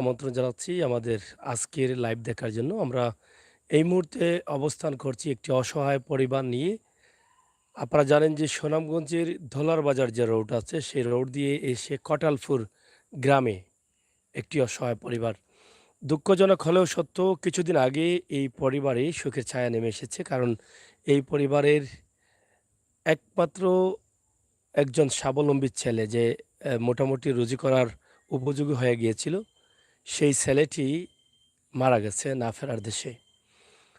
আমন্ত্রণ জানাচ্ছি আমাদের আজকের লাইভ দেখার জন্য। আমরা এই মুহূর্তে অবস্থান করছি একটি অসহায় পরিবার নিয়ে। আপনারা জানেন যে সুনামগঞ্জের ধোলার বাজার যে রোড আছে, সেই রোড দিয়ে এসে কটালপুর গ্রামে একটি অসহায় পরিবার। দুঃখজনক হলেও সত্য, কিছুদিন আগে এই পরিবারে সুখের ছায়া নেমে এসেছে। কারণ এই পরিবারের একমাত্র একজন স্বাবলম্বী ছেলে যে মোটামুটি রুজি করার উপযোগী হয়ে গিয়েছিল, সেই ছেলেটি মারা গেছে না ফেরার দেশে।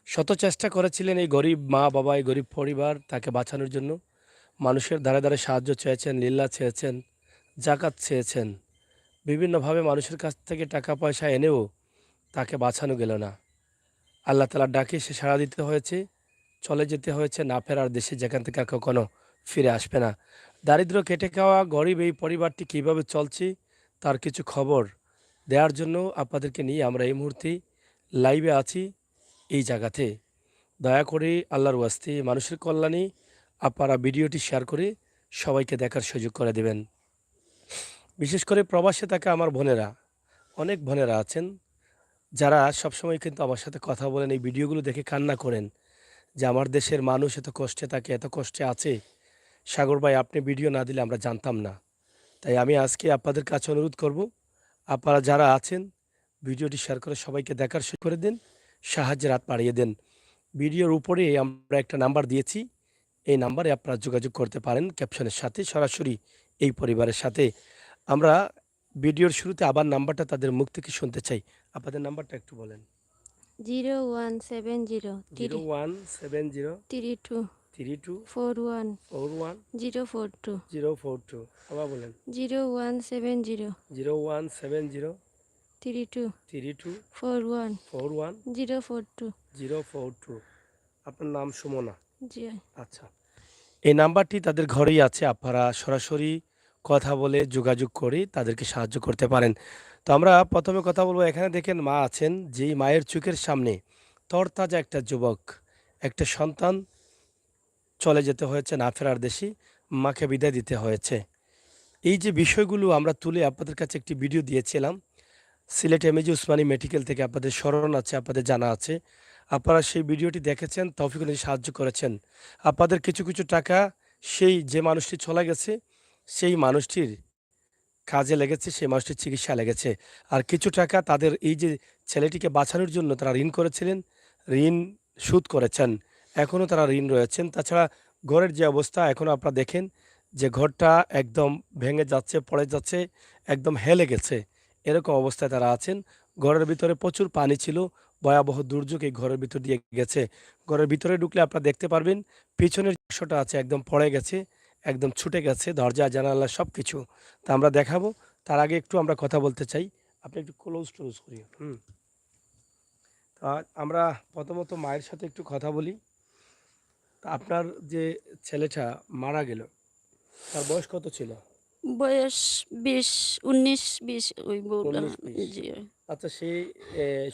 শত চেষ্টা করেছিলেন এই গরিব মা-বাবা, এই গরিব পরিবার তাকে বাঁচানোর জন্য। মানুষের দ্বারে, দ্বারে সাহায্য চেয়েছেন, লিল্লাহ চেয়েছেন, জাকাত চেয়েছেন। বিভিন্নভাবে মানুষের কাছ থেকে টাকা পয়সা এনেও তাকে বাঁচানো গেল না। আল্লাহ তাআলার ডাকে সে সাড়া দিতে হয়েছে, চলে যেতে হয়েছে না ফেরার দেশে, যেখান থেকে আর কখনো ফিরে আসবে না। দারিদ্র্য কেটে খাওয়া গরিব এই পরিবারটি কীভাবে চলছে তার কিছু খবর দেওয়ার জন্য আপনাদেরকে নিয়ে আমরা এই মুহূর্তে লাইভে আছি এই জায়গাতে। দয়া করে আল্লাহর ওয়াস্তে মানুষের কল্যাণে আপনারা ভিডিওটি শেয়ার করে সবাইকে দেখার সুযোগ করে দেবেন। বিশেষ করে প্রবাসে থাকা আমার বোনেরা, অনেক বোনেরা আছেন যারা সবসময় কিন্তু আমার সাথে কথা বলেন, এই ভিডিওগুলো দেখে কান্না করেন যে আমার দেশের মানুষ এত কষ্টে থাকে, এত কষ্টে আছে। সাগর ভাই, আপনি ভিডিও না দিলে আমরা জানতাম না। তাই আমি আজকে আপনাদের কাছে অনুরোধ করব, আপনারা যারা আছেন ভিডিওটি শেয়ার করে সবাইকে দেখার সুযোগ করে দেন, সাহায্যের হাত বাড়িয়ে দেন। ভিডিওর উপরে আমরা একটা নাম্বার দিয়েছি, এই নাম্বারে আপনারা যোগাযোগ করতে পারেন ক্যাপশনের সাথে, সরাসরি এই পরিবারের সাথে। আমরা ভিডিওর শুরুতে আবার নাম্বারটা তাদের মুখ থেকে শুনতে চাই। আপনাদের নাম্বারটা একটু বলেন। 0170 0170 32 32 41 41 042 042। আবার বলেন। 0170 0170 32 32 41 41 042 042। আপনার নাম সুমনা? জি। আচ্ছা। এই নাম্বারটি তাদের ঘরেই আছে। আপনারা সরাসরি কথা বলে যোগাযোগ করে তাদেরকে সাহায্য করতে পারেন। তো আমরা ১ম এ কথা বলব, এখানে দেখেন মা আছেন, যেই মায়ের চোখের সামনে তরতাজা একটা যুবক, একটা সন্তান চলে যেতে হয়েছে না ফেরার দেশে, মাকে বিদায় দিতে হয়েছে। এই যে বিষয়গুলো আমরা তুলে আপনাদের কাছে একটি ভিডিও দিয়েছিলাম। সিলেট এমএজি উসমানী মেডিকেল থেকে আপনাদের স্মরণ আছে, আপনাদের জানা আছে। আপনারা সেই ভিডিওটি দেখেছেন, তৌফিকুল আলী সাহায্য করেছেন। আপনাদের কিছু, কিছু টাকা সেই যে মানুষটি চলে গেছে, সেই মানুষটির কাজে লেগেছে, সেই মানুষটির চিকিৎসায় লেগেছে। আর কিছু টাকা তাদের এই যে ছেলেটিকে বাঁচানোর জন্য তারা ঋণ করেছিলেন, ঋণ শোধ করেছেন। এখনও তারা ঋণ রয়েছেন। তাছাড়া ঘরের যে অবস্থা এখনও আপনারা দেখেন যে ঘরটা একদম ভেঙে যাচ্ছে, পড়ে যাচ্ছে, একদম হেলে গেছে। এরকম অবস্থায় তারা আছেন। ঘরের ভিতরে প্রচুর পানি ছিল। ভয়াবহ দুর্যোগ এই ঘরের ভিতর দিয়ে গেছে। ঘরের ভিতরে ঢুকলে আপনারা দেখতে পারবেন পিছনের যে অংশটা আছে একদম পড়ে গেছে, একদম ছুটে গেছে, দরজা জানালা সবকিছু। তা আমরা দেখাবো। তার আগে একটু আমরা কথা বলতে চাই। আপনি একটু ক্লোজ করি। তা আমরা প্রথমত মায়ের সাথে একটু কথা বলি। তা আপনার যে ছেলেটা মারা গেল, তার বয়স কত ছিল? বয়স 20 19 20 ওই বউলা। ১৯-২০। জি। আচ্ছা, সে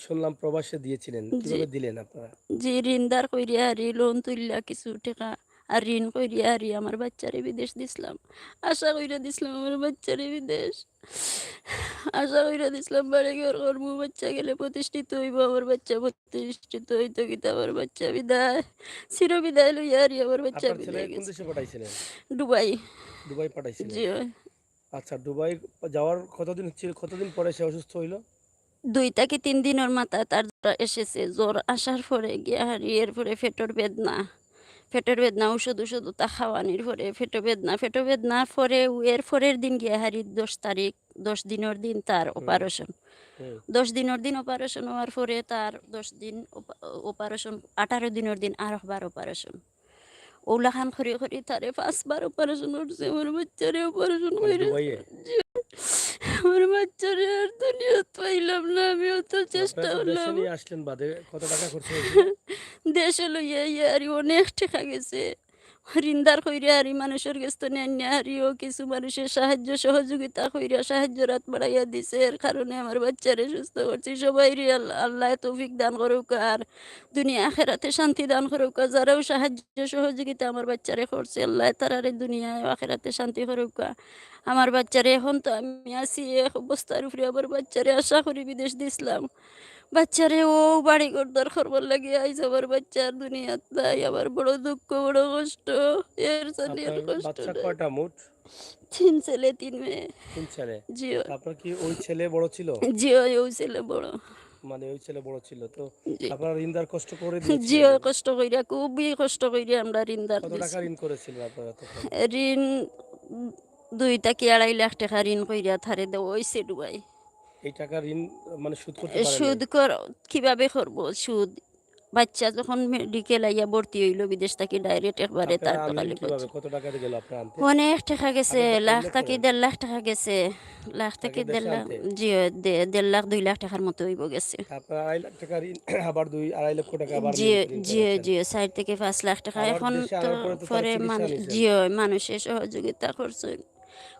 শুনলাম প্রবাসে দিয়েছিলেন। জি। কিভাবে দিলেন আপনারা? জি, ঋণদার কইরা হারি লোন তুললা কিছু টাকা আর ঋণ কইরা হারি আমার বাচ্চারে বিদেশ দিছিলাম। আশা কইরা দিছিলাম আমার বাচ্চারে বিদেশ। আশা কইরা দিছিলাম বাড়ি ঘর করবো, বাচ্চা গেলে প্রতিষ্ঠিত হইব, আমার বাচ্চা প্রতিষ্ঠিত হইতো কিন্তু আমার বাচ্চা বিদায়, চিরবিদায় লইয়া হারি আমার বাচ্চা আপনার ছেলে বিদায় কোন গেছে। দেশে পাঠাইছিলেন? দুবাই। দুবাই পাঠাইছিলেন। জি। আচ্ছা, দুবাই যাওয়ার কতদিন পরে সে অসুস্থ হইল? ২ থেকে ৩ দিনের মাথায় তার জ্বর এসেছে। জ্বর আসার পরে গিয়া হারি এরপরে পেটের বেদনা। পেটের বেদনা ওষুধ তা খাওয়ানির পরে পেটের বেদনা পরে এর পরের দিন গিয়া হারি ১০ তারিখ ১০ দিনের দিন তার হুম, অপারেশন। হুম। ১০ দিনের দিন অপারেশন হওয়ার পরে তার ১০ দিন অপারেশন ১৮ দিনের দিন আর হবার অপারেশন। ওগুলাখান করি তারে ৫ বার অপারেশন করছে। আমার বাচ্চারে অপারেশন মানে কইরা দুবাইয়ে? আমার বাচ্চারে আর দুনিয়াত পাইলাম না। আমি অত তো চেষ্টা আপনারা তো দেশে করলাম। নিয়ে আসলেন বাদে কত টাকা খরচ হয়েছিল? দেশে লইয়া ইয়া আর অনেক টাকা গেছে। রিন্দার কইরা হারি মানুষের কাছ থেকে নেন হারিও কিছু মানুষের সাহায্য সহযোগিতা কইরা সাহায্যের হাত বাড়াইয়া দিছে। এর কারণে আমার বাচ্চারে সুস্থ করছি। সবাইরে আল্লাহ তৌফিক দান করুক আর দুনিয়া আখেরাতে শান্তি দান করুক। যারাও সাহায্য সহযোগিতা আমার বাচ্চারে করছে আল্লাহ তারারে দুনিয়ায় আখেরাতে শান্তি করুক। আমার বাচ্চারে এখন তো আমি আছি এক অবস্থার উপরে আমার বাচ্চারে আশা করি বিদেশ দিছিলাম। বাচ্চারে ও বাড়িঘর দর করবার লাগে আইজ আমার বাচ্চার দুনিয়াত নাই। আমার বড় দুঃখ বড় কষ্ট। এর জানি আর আপনার কষ্ট বাচ্চা নাই। কয়টা মোট? ৩ ছেলে ৩ মেয়ে। ৩ ছেলে। জিও তো আপনার কি ওই ছেলে বড় ছিল? জিও ও ছেলে বড়। মানে ওই ছেলে বড় ছিল। তো জি আপনারা ঋণদার কষ্ট করে দিয়েছিলেন? জিও কষ্ট কইরা খুবই কষ্ট কইরা আমরা ঋণদার কত টাকা দিছি। ঋণ করেছিলেন আপনারা তখন? ঋণ ২ থেকে ২.৫ লাখ টাকা ঋণ কইরা থারে দেওয়া হইছে ডুবাই। এই টাকা ঋণ মানে শোধ করতে পারেন নাই? সুদ কিভাবে করব সুদ? বাচ্চা যখন মেডিকেল আইয়া ভর্তি হইল বিদেশ থেকে ডাইরেক্ট একবারে আপনারা তার তো আনলেন খালি কিভাবে? কত টাকা দিয়ে গেল আপনার আনতে? অনেক টাকা গেছে। আগে লাখ উল্লেখ থেকে করেন। ১.৫ লাখ টাকা গেছে। লাখ থেকে তাকে ১.৫ দেশে লাখ আনতে? জি ১.৫ লাখ ২ লাখ টাকার মতো হইব গেছে। আপনার ২.৫ লাখ টাকা ঋণ আবার ২.৫ লক্ষ টাকা আবার জি ঋণ জি করেছেন। জি ৪ থেকে ৫ লাখ টাকা আবার এখন দেশে তো আনার পরে তো তারা পরে চিকিৎসা মানুষ নিছেন। জি মানুষের সহযোগিতা করছে।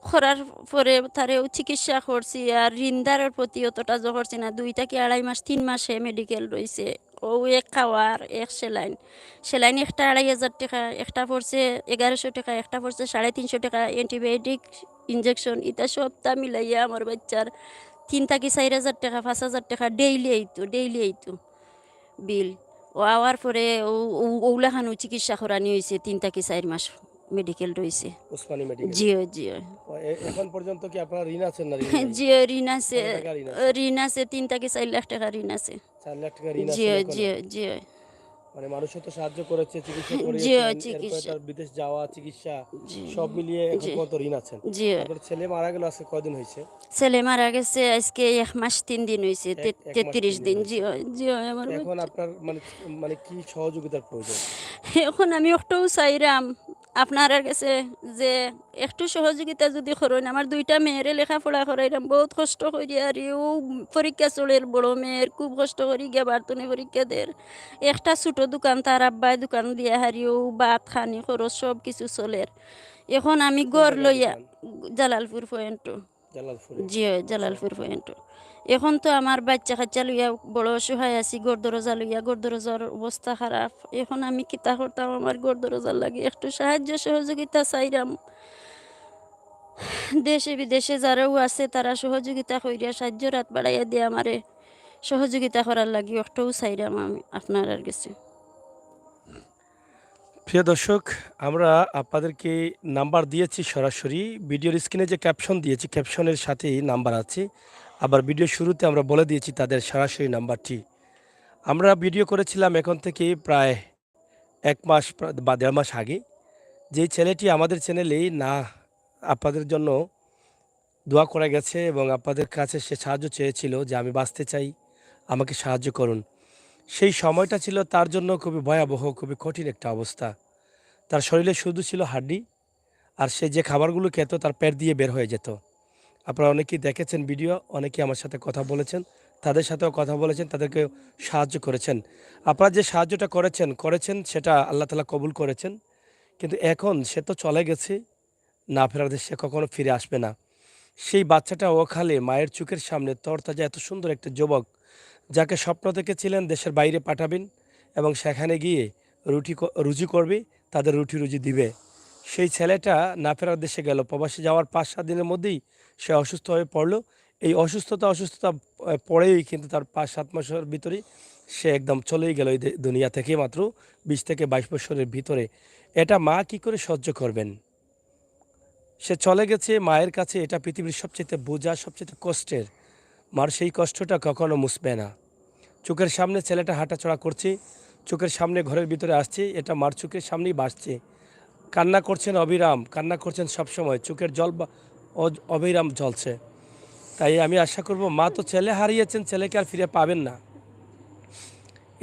করার পরে তারেও চিকিৎসা করছি আর ঋণদারের প্রতি অতটা জো করছি না। ২ থেকে ২.৫ মাস ৩ মাসে মেডিকেল রইছে। ও এক খাওয়ার এক সেলাইন। সেলাইন একটা ২.৫০০ টাকা, একটা পড়ছে ১১০০ টাকা, একটা পড়ছে ৩৫০ টাকা। অ্যান্টিবায়োটিক ইনজেকশন ইটা সবটা মিলাইয়া আমার বাচ্চার ৩ থেকে ৪,০০০ টাকা ৫,০০০ টাকা ডেইলি আইতো বিল। ও আওয়ার পরে ওগুলাখানও চিকিৎসা করানি হইছে ৩ থেকে ৪ মাস মেডিকেল রইছে। ওসমানী মেডিকেলে। জিও, জিও। এখন পর্যন্ত কি আপনার ঋণ আছেন না ঋণ নাই? জিও ঋণ আছে, কত টাকা ঋণ আছে? ৩ থেকে ৪ লাখ টাকা ঋণ আছে। ৪ লাখ টাকা ঋণ আছেন জিও, এখনো? জিও, জিও, মানে মানুষও তো সাহায্য করেছে, চিকিৎসা জিও করিয়েছেন, এরপরে চিকিৎসা। তার বিদেশ যাওয়া, চিকিৎসা জি, সব মিলিয়ে এখন জি, পর্যন্ত ঋণ আছেন। জিও। আপনার ছেলে মারা গেল আজকে কয়দিন হয়েছে? ছেলে মারা গেছে আজকে ১ মাস ৩ দিন হইছে। এক মাস ৩৩ 3 দিন দিন। হয়েছে। জিও, জিও আমার এখন বাচ্চা। আপনার মানে মানে কি সহযোগিতার প্রয়োজন? এখন আমি একটাও চাইরাম আপনার কাছে যে একটু সহযোগিতা যদি করেন। আমার ২টা মেয়েরে লেখাপড়া করাইলাম বহুত কষ্ট করি আর ও পরীক্ষা চলের বড় মেয়ের খুব কষ্ট করি গিয়া বার্তনে পরীক্ষা দের। একটা ছোট দোকান তার আব্বাই দোকান দিয়া হারিও ভাত খানি খরচ সব কিছু চলের। এখন আমি কোন গড় জায়গায় লইয়া দোকান? জালালপুর পয়েন্ট। জালালপুরে। জি আচ্ছা। জালালপুর পয়েন্ট। এখন তো আমার বাচ্চা কাচ্চা লইয়া বড় অসহায় আছি। গড় দরজা লইয়া গড় দরজার অবস্থা খারাপ। এখন আমি কিতা করতাম আমার গড় দরজার লাগে একটু সাহায্য সহযোগিতা চাইরাম। দেশে বিদেশে যারাও আছে তারা সহযোগিতা কইরা সাহায্যের হাত বাড়াইয়া দিয়ে আমারে সহযোগিতা করার লাগি একটাও চাইরাম আমি আপনার কাছে। প্রিয় দর্শক, আমরা আপনাদেরকে নাম্বার দিয়েছি সরাসরি। ভিডিওর স্ক্রিনে যে ক্যাপশন দিয়েছি, ক্যাপশনের সাথেই নাম্বার আছে। আবার ভিডিও শুরুতে আমরা বলে দিয়েছি তাদের সরাসরি নাম্বারটি। আমরা ভিডিও করেছিলাম এখন থেকে প্রায় ১ মাস বা ১.৫ মাস আগে। যেই ছেলেটি আমাদের চ্যানেলেই না আপনাদের জন্য দোয়া করে গেছে এবং আপনাদের কাছে সে সাহায্য চেয়েছিল যে আমি বাঁচতে চাই, আমাকে সাহায্য করুন। সেই সময়টা ছিল তার জন্য খুবই ভয়াবহ, খুবই কঠিন একটা অবস্থা। তার শরীরে শুধু ছিল হাড্ডি, আর সে যে খাবারগুলো খেত তার পেট দিয়ে বের হয়ে যেত। আপনারা অনেকেই দেখেছেন ভিডিও, অনেকেই আমার সাথে কথা বলেছেন, তাদের সাথেও কথা বলেছেন, তাদেরকে সাহায্য করেছেন। আপনারা যে সাহায্যটা করেছেন সেটা আল্লাহ তাআলা কবুল করেছেন। কিন্তু এখন সে তো চলে গেছে, না ফেরার দেশে কখনো ফিরে আসবে না। সেই বাচ্চাটা ওখানে মায়ের চোখের সামনে তরতাজা এত সুন্দর একটা যুবক, যাকে স্বপ্ন দেখেছিলেন দেশের বাইরে পাঠাবেন এবং সেখানে গিয়ে রুজি করবে, তাদের রুটি রুজি দিবে। সেই ছেলেটা না ফেরার দেশে গেল। প্রবাসে যাওয়ার ৫-৭ দিনের মধ্যেই সে অসুস্থ হয়ে পড়ল। এই অসুস্থতা পড়েই কিন্তু তার ৫-৭ মাসের ভিতরেই সে একদম চলেই গেল এই দুনিয়া থেকে, মাত্র ২০ থেকে ২২ বছরের ভিতরে। এটা মা কি করে সহ্য করবেন? সে চলে গেছে মায়ের কাছে, এটা পৃথিবীর সবচেয়ে বোঝা, সবচেয়ে কষ্টের। মার সেই কষ্টটা কখনো মুছবে না। চোখের সামনে ছেলেটা হাঁটাচলা করছে, চোখের সামনে ঘরের ভিতরে আসছে, এটা মার চোখের সামনেই ভাসছে। কান্না করছেন অবিরাম, কান্না করছেন সবসময়, চোখের জল অবিরাম জ্বলছে। তাই আমি আশা করব, মা তো ছেলে হারিয়েছেন, ছেলেকে আর ফিরে পাবেন না।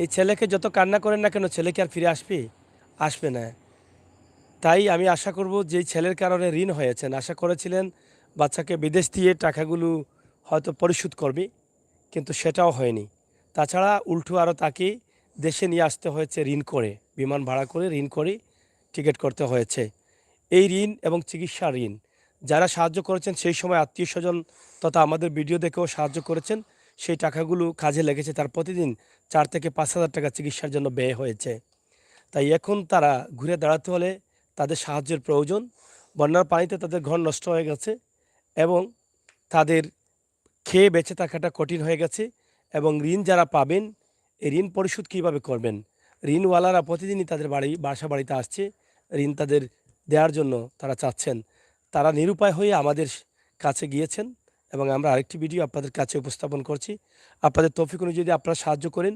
এই ছেলেকে যত কান্না করেন না কেন, ছেলেকে আর ফিরে আসবে? আসবে না। তাই আমি আশা করব, যেই ছেলের কারণে ঋণ হয়েছেন, আশা করেছিলেন বাচ্চাকে বিদেশ দিয়ে টাকাগুলো হয়তো পরিশোধ করবে, কিন্তু সেটাও হয়নি। তাছাড়া উল্টো আরও তাকে দেশে নিয়ে আসতে হয়েছে ঋণ করে, বিমান ভাড়া করে ঋণ করে টিকিট করতে হয়েছে। এই ঋণ এবং চিকিৎসা ঋণ যারা সাহায্য করেছেন সেই সময় আত্মীয়স্বজন তথা আমাদের ভিডিও দেখেও সাহায্য করেছেন, সেই টাকাগুলো কাজে লেগেছে। তার প্রতিদিন ৪ থেকে ৫,০০০ টাকা চিকিৎসার জন্য ব্যয় হয়েছে। তাই এখন তারা ঘুরে দাঁড়াতে হলে তাদের সাহায্যের প্রয়োজন। বন্যার পানিতে তাদের ঘর নষ্ট হয়ে গেছে এবং তাদের খেয়ে বেঁচে থাকাটা কঠিন হয়ে গেছে এবং ঋণ যারা পাবেন, এই ঋণ পরিশোধ কীভাবে করবেন? ঋণওয়ালারা প্রতিদিনই তাদের বাসা বাড়িতে আসছে ঋণ তাদের দেওয়ার জন্য তারা চাচ্ছেন। তারা নিরুপায় হয়ে আমাদের কাছে গিয়েছেন এবং আমরা আরেকটি ভিডিও আপনাদের কাছে উপস্থাপন করছি। আপনাদের তৌফিক অনুযায়ী যদি আপনারা সাহায্য করেন,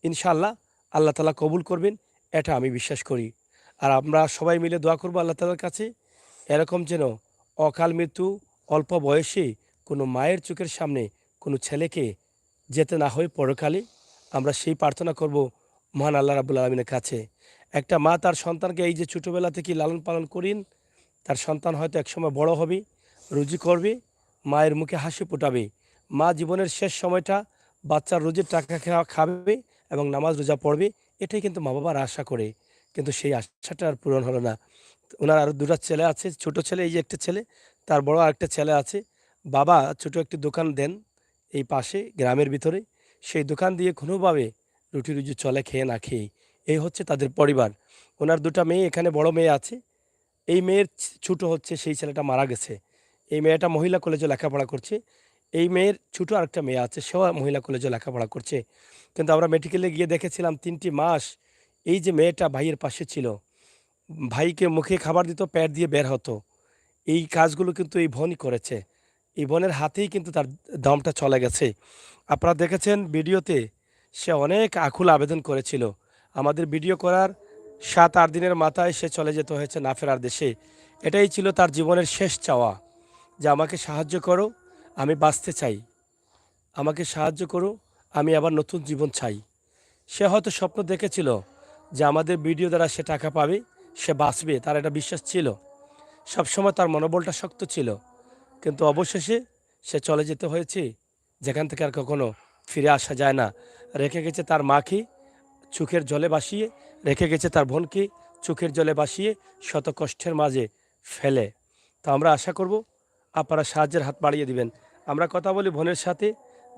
ইনশাআল্লাহ আল্লাহ তাআলা কবুল করবেন, এটা আমি বিশ্বাস করি। আর আমরা সবাই মিলে দোয়া করব আল্লাহ তাআলার কাছে, এরকম যেন অকাল মৃত্যু অল্প বয়সে কোনো মায়ের চোখের সামনে কোনো ছেলেকে যেতে না হয় পরকালে। আমরা সেই প্রার্থনা করব মহান আল্লাহ রাব্বুল আলামিনের কাছে। একটা মা তার সন্তানকে এই যে ছোটোবেলা থেকে লালন পালন করেন, তার সন্তান হয়তো একসময় বড় হবে, রুজি করবে, মায়ের মুখে হাসি ফোটাবে। মা জীবনের শেষ সময়টা বাচ্চার রোজের টাকা খাবে এবং নামাজ রোজা পড়বে, এটাই কিন্তু মা বাবার আশা করে। কিন্তু সেই আশাটা আর পূরণ হলো না। ওনার আরও ২টা ছেলে আছে, ছোট ছেলে এই যে একটা ছেলে, তার বড় আরেকটা ছেলে আছে। বাবা ছোট একটি দোকান দেন এই পাশে গ্রামের ভিতরে, সেই দোকান দিয়ে কোনোভাবে রুটি রুজি চলে খেয়ে না খেয়ে। এই হচ্ছে তাদের পরিবার। ওনার ২টা মেয়ে, এখানে বড় মেয়ে আছে। এই মেয়ের ছোটো হচ্ছে সেই ছেলেটা মারা গেছে। এই মেয়েটা মহিলা কলেজে লেখাপড়া করছে। এই মেয়ের ছোটো আরেকটা মেয়ে আছে, সেও মহিলা কলেজে লেখাপড়া করছে। কিন্তু আমরা মেডিকেলে গিয়ে দেখেছিলাম ৩টি মাস এই যে মেয়েটা ভাইয়ের পাশে ছিল, ভাইকে মুখে খাবার দিত, পেট দিয়ে বের হতো। এই কাজগুলো কিন্তু এই বোনই করেছে। এই বোনের হাতেই কিন্তু তার দমটা চলে গেছে। আপনারা দেখেছেন ভিডিওতে, সে অনেক আকুল আবেদন করেছিল। আমাদের ভিডিও করার ৭-৮ দিনের মাথায় সে চলে যেতে হয়েছে না ফেরার দেশে। এটাই ছিল তার জীবনের শেষ চাওয়া, যে আমাকে সাহায্য করো, আমি বাঁচতে চাই। আমাকে সাহায্য করো, আমি আবার নতুন জীবন চাই। সে হয়তো স্বপ্ন দেখেছিল যে আমাদের ভিডিও দ্বারা সে টাকা পাবে, সে বাঁচবে, তার একটা বিশ্বাস ছিল। সবসময় তার মনোবলটা শক্ত ছিল। কিন্তু অবশেষে সে চলে যেতে হয়েছে যেখান থেকে আর কখনো ফিরে আসা যায় না। রেখে গেছে তার মাকে চোখের জলে ভাসিয়ে, রেখে গেছে তার বোনকে চোখের জলে ভাসিয়ে, শত কষ্টের মাঝে ফেলে। তো আমরা আশা করব আপনারা সাহায্যের হাত বাড়িয়ে দিবেন। আমরা কথা বলি বোনের সাথে,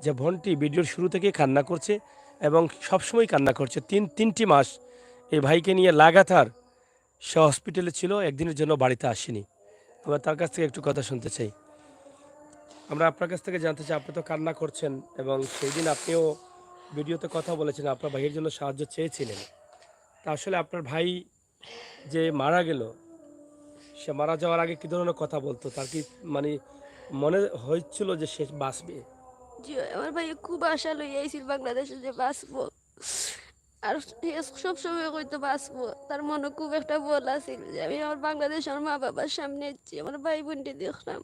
যে বোনটি ভিডিওর শুরু থেকে কান্না করছে এবং সবসময় কান্না করছে। ৩টি মাস এই ভাইকে নিয়ে লাগাতার সে হসপিটালে ছিল, একদিনের জন্য বাড়িতে আসেনি। আমরা তার কাছ থেকে একটু কথা শুনতে চাই। আমরা আপনার কাছ থেকে জানতে চাই, আপনি তো কান্না করছেন এবং সেই দিন আপনিও ভিডিওতে কথা বলেছেন, আপনার ভাইয়ের জন্য সাহায্য চেয়েছিলেন। তা আসলে আপনার ভাই যে মারা গেল, সে মারা যাওয়ার আগে কি ধরনের কথা বলতো? তার কি মানে মনে হয়েছিল যে সে বাঁচবে? জি, আমার ভাই খুব আশা লই আইছিল বাংলাদেশে যে বাঁচবো। আর সে সবসময় কইতো বাঁচবো। তার মনে খুব একটা বল আছিল যে আমি আমার বাংলাদেশ আমার মা বাবার সামনে যাচ্ছি, আমার ভাই বোনটি দেখলাম,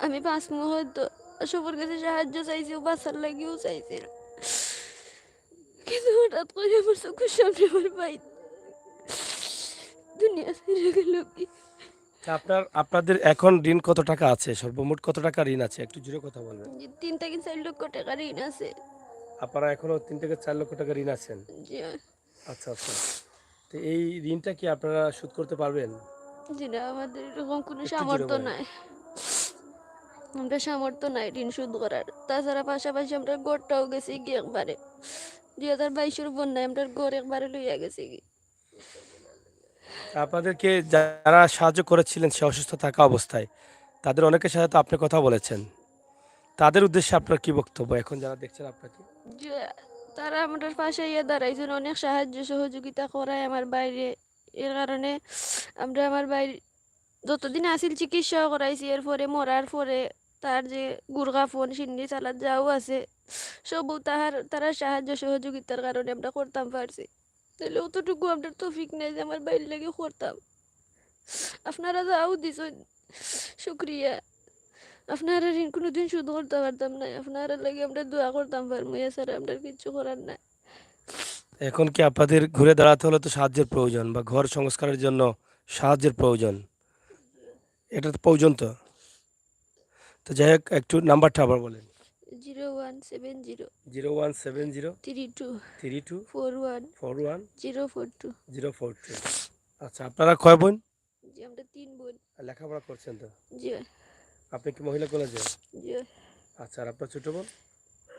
আমি বাঁচবো হয়তো। সবার কাছে সাহায্য চাইছি, ও বাঁচার লাগিও চাইছিল। কিন্তু হঠাৎ করে আমার চোখের সামনে আমার ভাই দুনিয়া ছেড়ে গেল। কি তা আপনাদের এখন ঋণ কত টাকা আছে? সর্বমোট কত টাকা ঋণ আছে? একটু জোরে কথা বলবেন। যে ৩ থেকে ৪ লক্ষ টাকা ঋণ আছে। আপনারা এখনো ৩ থেকে ৪ লক্ষ টাকা ঋণ আছেন? জি, আচ্ছা, আচ্ছা। তো এই ঋণটা কি আপনারা শোধ করতে পারবেন? যেটা আমাদের এরকম কোনো একটু জোরে সামর্থ্য বলেন। নাই। আমরা সামর্থ্য নাই ঋণ শোধ করার। তাছাড়া পাশাপাশি আমরা গড়টাও গেছি কি একবারে ২০২২-এর বন্যায় আমরা গড় একবারে লইয়া গেছি কি। তা আপনাদেরকে যারা সাহায্য করেছিলেন সে অসুস্থ থাকা অবস্থায়, তাদের অনেকের সাথে তো আপনি কথা বলেছেন। তাদের উদ্দেশ্যে আপনার কি বক্তব্য এখন যারা দেখছেন আপনাকে? যে তারা আমাদের পাশে ইয়ে দাঁড়াইছেন, অনেক সাহায্য সহযোগিতা করায় আমার বাইরে। এর কারণে আমরা আমার বাইরে যতদিন আসিল চিকিৎসা করাইছি, এরপরে মরার পরে তার যে গুরগা ফোন সিন্নি চালাত যাও আছে সবও তারা সাহায্য সহযোগিতার কারণে আমরা করতাম পারছি। তাহলে অতটুকু আমরা তৌফিক নেই যে আমার বাইরে লেগে করতাম। আপনারা যাও দিছেন, শুক্রিয়া। আপনারা ঋণ কোনোদিন শোধ করতে পারতাম না, আপনারা লাগে আমরা দোয়া করতাম পারবো, এছাড়া আমরা কিছু করার নাই। এখন কি আপনাদের ঘুরে দাঁড়াতে হলে তো সাহায্যের প্রয়োজন, বা ঘর সংস্কারের জন্য সাহায্যের প্রয়োজন, এটা তো প্রয়োজন তো। তো যাই হোক, একটু নাম্বারটা আবার বলেন। 0170 0170 32 32 41 41 042। 042। আচ্ছা, আপনারা কয় বোন? জি আমরা ৩ বোন। লেখাপড়া করছেন তো? জি, আপনি কি মহিলা কলেজে? জি, আচ্ছা, আর আপনার ছোট বোন?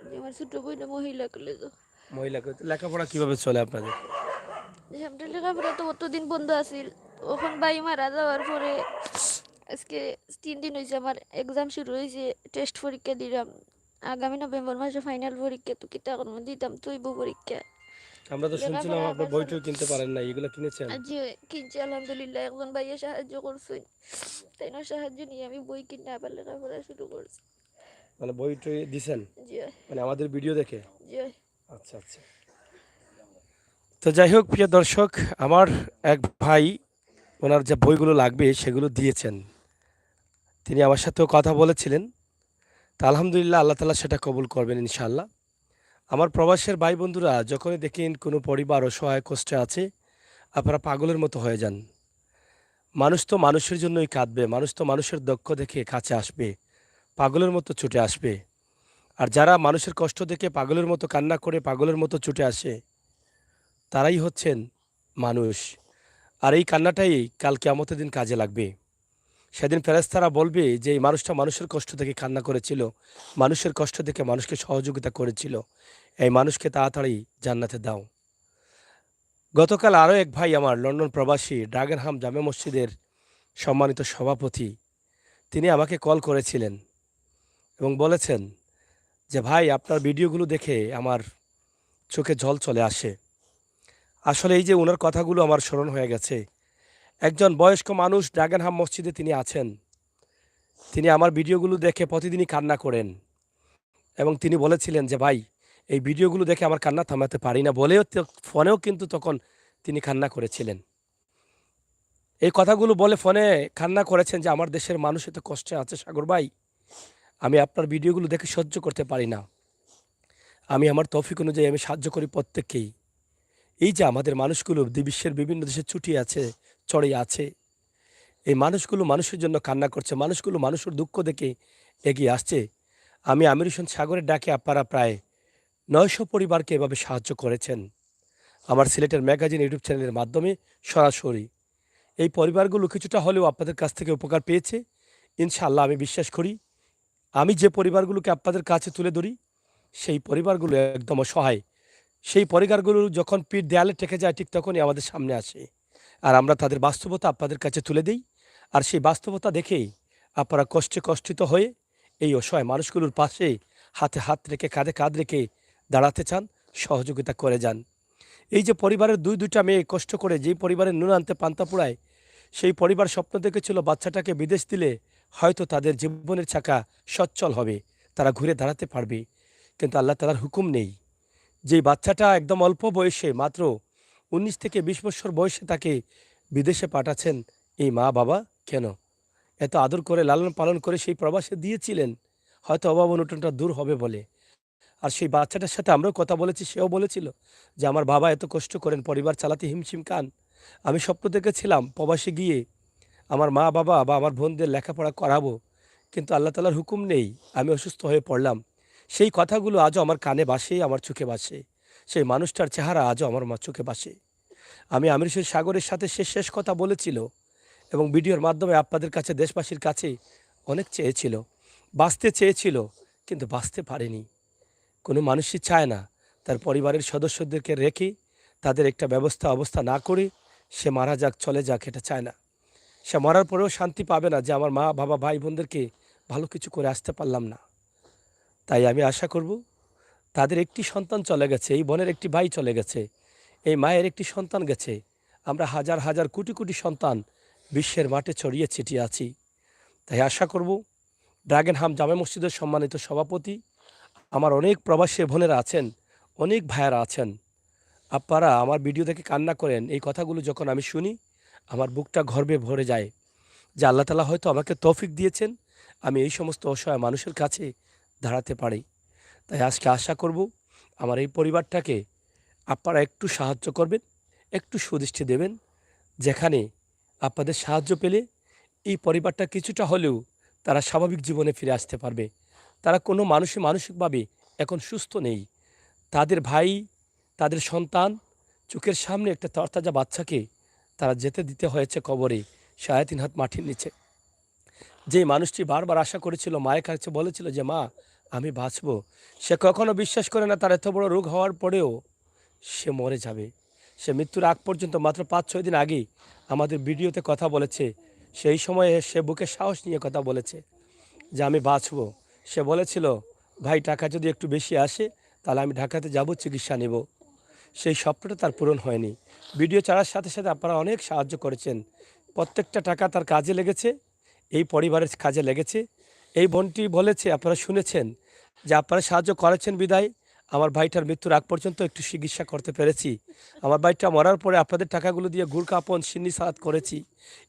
জি আমার ছোট বোনটা মহিলা কলেজে। মহিলা কলেজে। লেখাপড়া কিভাবে চলে আপনাদের? যে আমরা লেখাপড়া তো অতদিন বন্ধ আছিল। তখন ভাই মারা যাওয়ার পরে আজকে ৩ দিন হইছে আমার এক্সাম শুরু হইছে। টেস্ট পরীক্ষা দিলাম। আগামী নভেম্বর মাসে ফাইনাল পরীক্ষা। তো কিতা করব দিতাম তৈব পরীক্ষা। আমরা তো শুনছিলাম লেখাপড়া আপনার আবার বই-টই কিনতে পারেন নাই। এগুলো কিনেছেন? জি কিনছি আলহামদুলিল্লাহ একজন ভাইয়া সাহায্য করছেন। তাই না সাহায্য নিয়ে আমি বই কিনে আবার লেখাপড়া শুরু করছি। মানে বই-টই দিছেন? জি, মানে আমাদের ভিডিও দেখে? জি, আচ্ছা, আচ্ছা। তো যাই হোক প্রিয় দর্শক, আমার এক ভাই ওনার যে বইগুলো লাগবে সেগুলো দিয়েছেন। তিনি আমার সাথেও কথা বলেছিলেন। তা আলহামদুলিল্লাহ আল্লাহ তাআলা সেটা কবুল করবেন ইনশাআল্লাহ। আমার প্রবাসের ভাই বন্ধুরা যখনই দেখেন কোনো পরিবার অসহায় কষ্টে আছে, আপনারা পাগলের মতো হয়ে যান। মানুষ তো মানুষের জন্যই কাঁদবে, মানুষ তো মানুষের দুঃখ দেখে কাছে আসবে, পাগলের মতো ছুটে আসবে। আর যারা মানুষের কষ্ট দেখে পাগলের মতো কান্না করে পাগলের মতো ছুটে আসে, তারাই হচ্ছেন মানুষ। আর এই কান্নাটাই কাল কিয়ামতের দিন কাজে লাগবে। সেদিন ফেরেশতারা বলবে যে এই মানুষটা মানুষের কষ্ট থেকে কান্না করেছিল, মানুষের কষ্ট দেখে মানুষকে সহযোগিতা করেছিল, এই মানুষকে তাড়াতাড়ি জান্নাতে দাও। গতকাল আরও এক ভাই আমার লন্ডন প্রবাসী ড্রাগনহাম জামে মসজিদের সম্মানিত সভাপতি, তিনি আমাকে কল করেছিলেন এবং বলেছেন যে ভাই আপনার ভিডিওগুলো দেখে আমার চোখে জল চলে আসে। আসলে এই যে ওনার কথাগুলো আমার স্মরণ হয়ে গেছে। একজন বয়স্ক মানুষ ড্রাগনহাম মসজিদে তিনি আছেন। তিনি আমার ভিডিওগুলো দেখে প্রতিদিনই কান্না করেন এবং তিনি বলেছিলেন যে ভাই এই ভিডিওগুলো দেখে আমার কান্না থামাতে পারি না বলেও ফোনেও কিন্তু তখন তিনি কান্না করেছিলেন। এই কথাগুলো বলে ফোনে কান্না করেছেন যে আমার দেশের মানুষ এত কষ্টে আছে সাগর ভাই, আমি আপনার ভিডিওগুলো দেখে সহ্য করতে পারি না। আমি আমার তৌফিক অনুযায়ী আমি সাহায্য করি প্রত্যেককেই। এই যে আমাদের মানুষগুলো বিশ্বের বিভিন্ন দেশে ছুটি আছে, চড়ে আছে, এই মানুষগুলো মানুষের জন্য কান্না করছে, মানুষগুলো মানুষের দুঃখ দেখে এগিয়ে আসছে। আমি আমির হোসেন সাগরের ডাকে আপনারা প্রায় ৯০০ পরিবারকে এভাবে সাহায্য করেছেন আমার সিলেটের ম্যাগাজিন ইউটিউব চ্যানেলের মাধ্যমে সরাসরি। এই পরিবারগুলো কিছুটা হলেও আপনাদের কাছ থেকে উপকার পেয়েছে ইনশাআল্লাহ। আমি বিশ্বাস করি আমি যে পরিবারগুলোকে আপনাদের কাছে তুলে ধরি সেই পরিবারগুলো একদম অসহায়। সেই পরিবারগুলো যখন পিঠ দেয়ালে ঠেকে যায় ঠিক তখনই আমাদের সামনে আসে। আর আমরা তাদের বাস্তবতা আপনাদের কাছে তুলে দিই। আর সেই বাস্তবতা দেখেই আপনারা কষ্টে কষ্টিত হয়ে এই অসহায় মানুষগুলোর পাশে হাতে হাত রেখে কাঁধে কাঁধ রেখে দাঁড়াতে চান, সহযোগিতা করে যান। এই যে পরিবারের ২টা মেয়ে কষ্ট করে যেই পরিবারের নুন আনতে পান্তা পোড়ায়, সেই পরিবার স্বপ্ন দেখেছিল বাচ্চাটাকে বিদেশ দিলে হয়তো তাদের জীবনের চাকা সচ্ছল হবে, তারা ঘুরে দাঁড়াতে পারবে। কিন্তু আল্লাহ তাআলার হুকুম নেই। যেই বাচ্চাটা একদম অল্প বয়সে মাত্র ১৯ থেকে ২০ বছর বয়সে তাকে বিদেশে পাঠাচ্ছেন এই মা বাবা কেন? এত আদর করে লালন পালন করে সেই প্রবাসে দিয়েছিলেন হয়তো অভাব অনটনটা দূর হবে বলে। আর সেই বাচ্চাটার সাথে আমরাও কথা বলেছি, সেও বলেছিল যে আমার বাবা এত কষ্ট করেন পরিবার চালাতে হিমশিম খান। আমি স্বপ্ন দেখেছিলাম প্রবাসে গিয়ে আমার মা বাবা বা আমার বোনদের লেখাপড়া করাবো, কিন্তু আল্লাহ তাআলার হুকুম নেই, আমি অসুস্থ হয়ে পড়লাম। সেই কথাগুলো আজও আমার কানে ভাসে, আমার চোখে ভাসে। সেই মানুষটার চেহারা আজও আমার চোখে ভাসে। আমি আমির হোসেন সাগরের সাথে সে শেষ কথা বলেছিল এবং ভিডিওর মাধ্যমে আপনাদের কাছে দেশবাসীর কাছে অনেক চেয়েছিল, বাঁচতে চেয়েছিল, কিন্তু বাঁচতে পারেনি। কোনো মানুষই চায় না তার পরিবারের সদস্যদেরকে রেখে তাদের একটা অবস্থা না করে সে মারা যাক, চলে যাক, এটা চায় না। সে মরার পরেও শান্তি পাবে না যে আমার মা বাবা ভাই বোনদেরকে ভালো কিছু করে আসতে পারলাম না। তাই আমি আশা করব তাদের একটি সন্তান চলে গেছে, এই বোনের একটি ভাই চলে গেছে, এই মায়ের একটি সন্তান গেছে, আমরা হাজার হাজার কোটি কোটি সন্তান বিশ্বের মাঠে ছড়িয়ে ছিটিয়ে আছি। তাই আশা করব ড্রাগনহাম জামে মসজিদের সম্মানিত সভাপতি, আমার অনেক প্রবাসী বোনেরা আছেন, অনেক ভাইয়েরা আছেন, আপনারা আমার ভিডিও দেখে কান্না করেন। এই কথাগুলো যখন আমি শুনি আমার বুকটা গর্বে ভরে যায় যে আল্লাহ তাআলা হয়তো আমাকে তৌফিক দিয়েছেন আমি এই সমস্ত অসহায় মানুষের কাছে দাঁড়াতে পারি। তাই আজকে আশা করব আমার এই পরিবারটাকে আপনারা একটু সাহায্য করবেন, একটু সুদৃষ্টি দেবেন, যেখানে আপনাদের সাহায্য পেলে এই পরিবারটা কিছুটা হলেও তারা স্বাভাবিক জীবনে ফিরে আসতে পারবে। তারা কোনো মানসিকভাবে এখন সুস্থ নেই। তাদের ভাই, তাদের সন্তান চোখের সামনে একটা তরতাজা বাচ্চাকে তারা যেতে দিতে হয়েছে কবরে ৩.৫ হাত মাটির নিচে। যে মানুষটি বারবার আশা করেছিল, মায়ের কাছে বলেছিল যে মা আমি বাঁচবো, সে কখনো বিশ্বাস করে না তার এত বড় রোগ হওয়ার পরেও সে মরে যাবে। সে মৃত্যুর আগ পর্যন্ত মাত্র ৫-৬ দিন আগেই আমাদের ভিডিওতে কথা বলেছে। সেই সময়ে সে বুকে সাহস নিয়ে কথা বলেছে যে আমি বাঁচবো। সে বলেছিল ভাই টাকা যদি একটু বেশি আসে তাহলে আমি ঢাকাতে যাব, চিকিৎসা নেব। সেই স্বপ্নটা তার পূরণ হয়নি। ভিডিও ছাড়ার সাথে সাথে আপনারা অনেক সাহায্য করেছেন। প্রত্যেকটা টাকা তার কাজে লেগেছে, এই পরিবারের কাজে লেগেছে। এই বোনটি বলেছে, আপনারা শুনেছেন যে আপনারা সাহায্য করেছেন বিদায় আমার ভাইটার মৃত্যুর আগ পর্যন্ত একটু চিকিৎসা করতে পেরেছি। আমার ভাইটা মরার পরে আপনাদের টাকাগুলো দিয়ে গুড় কাপন সিন্নি সালাদ করেছি।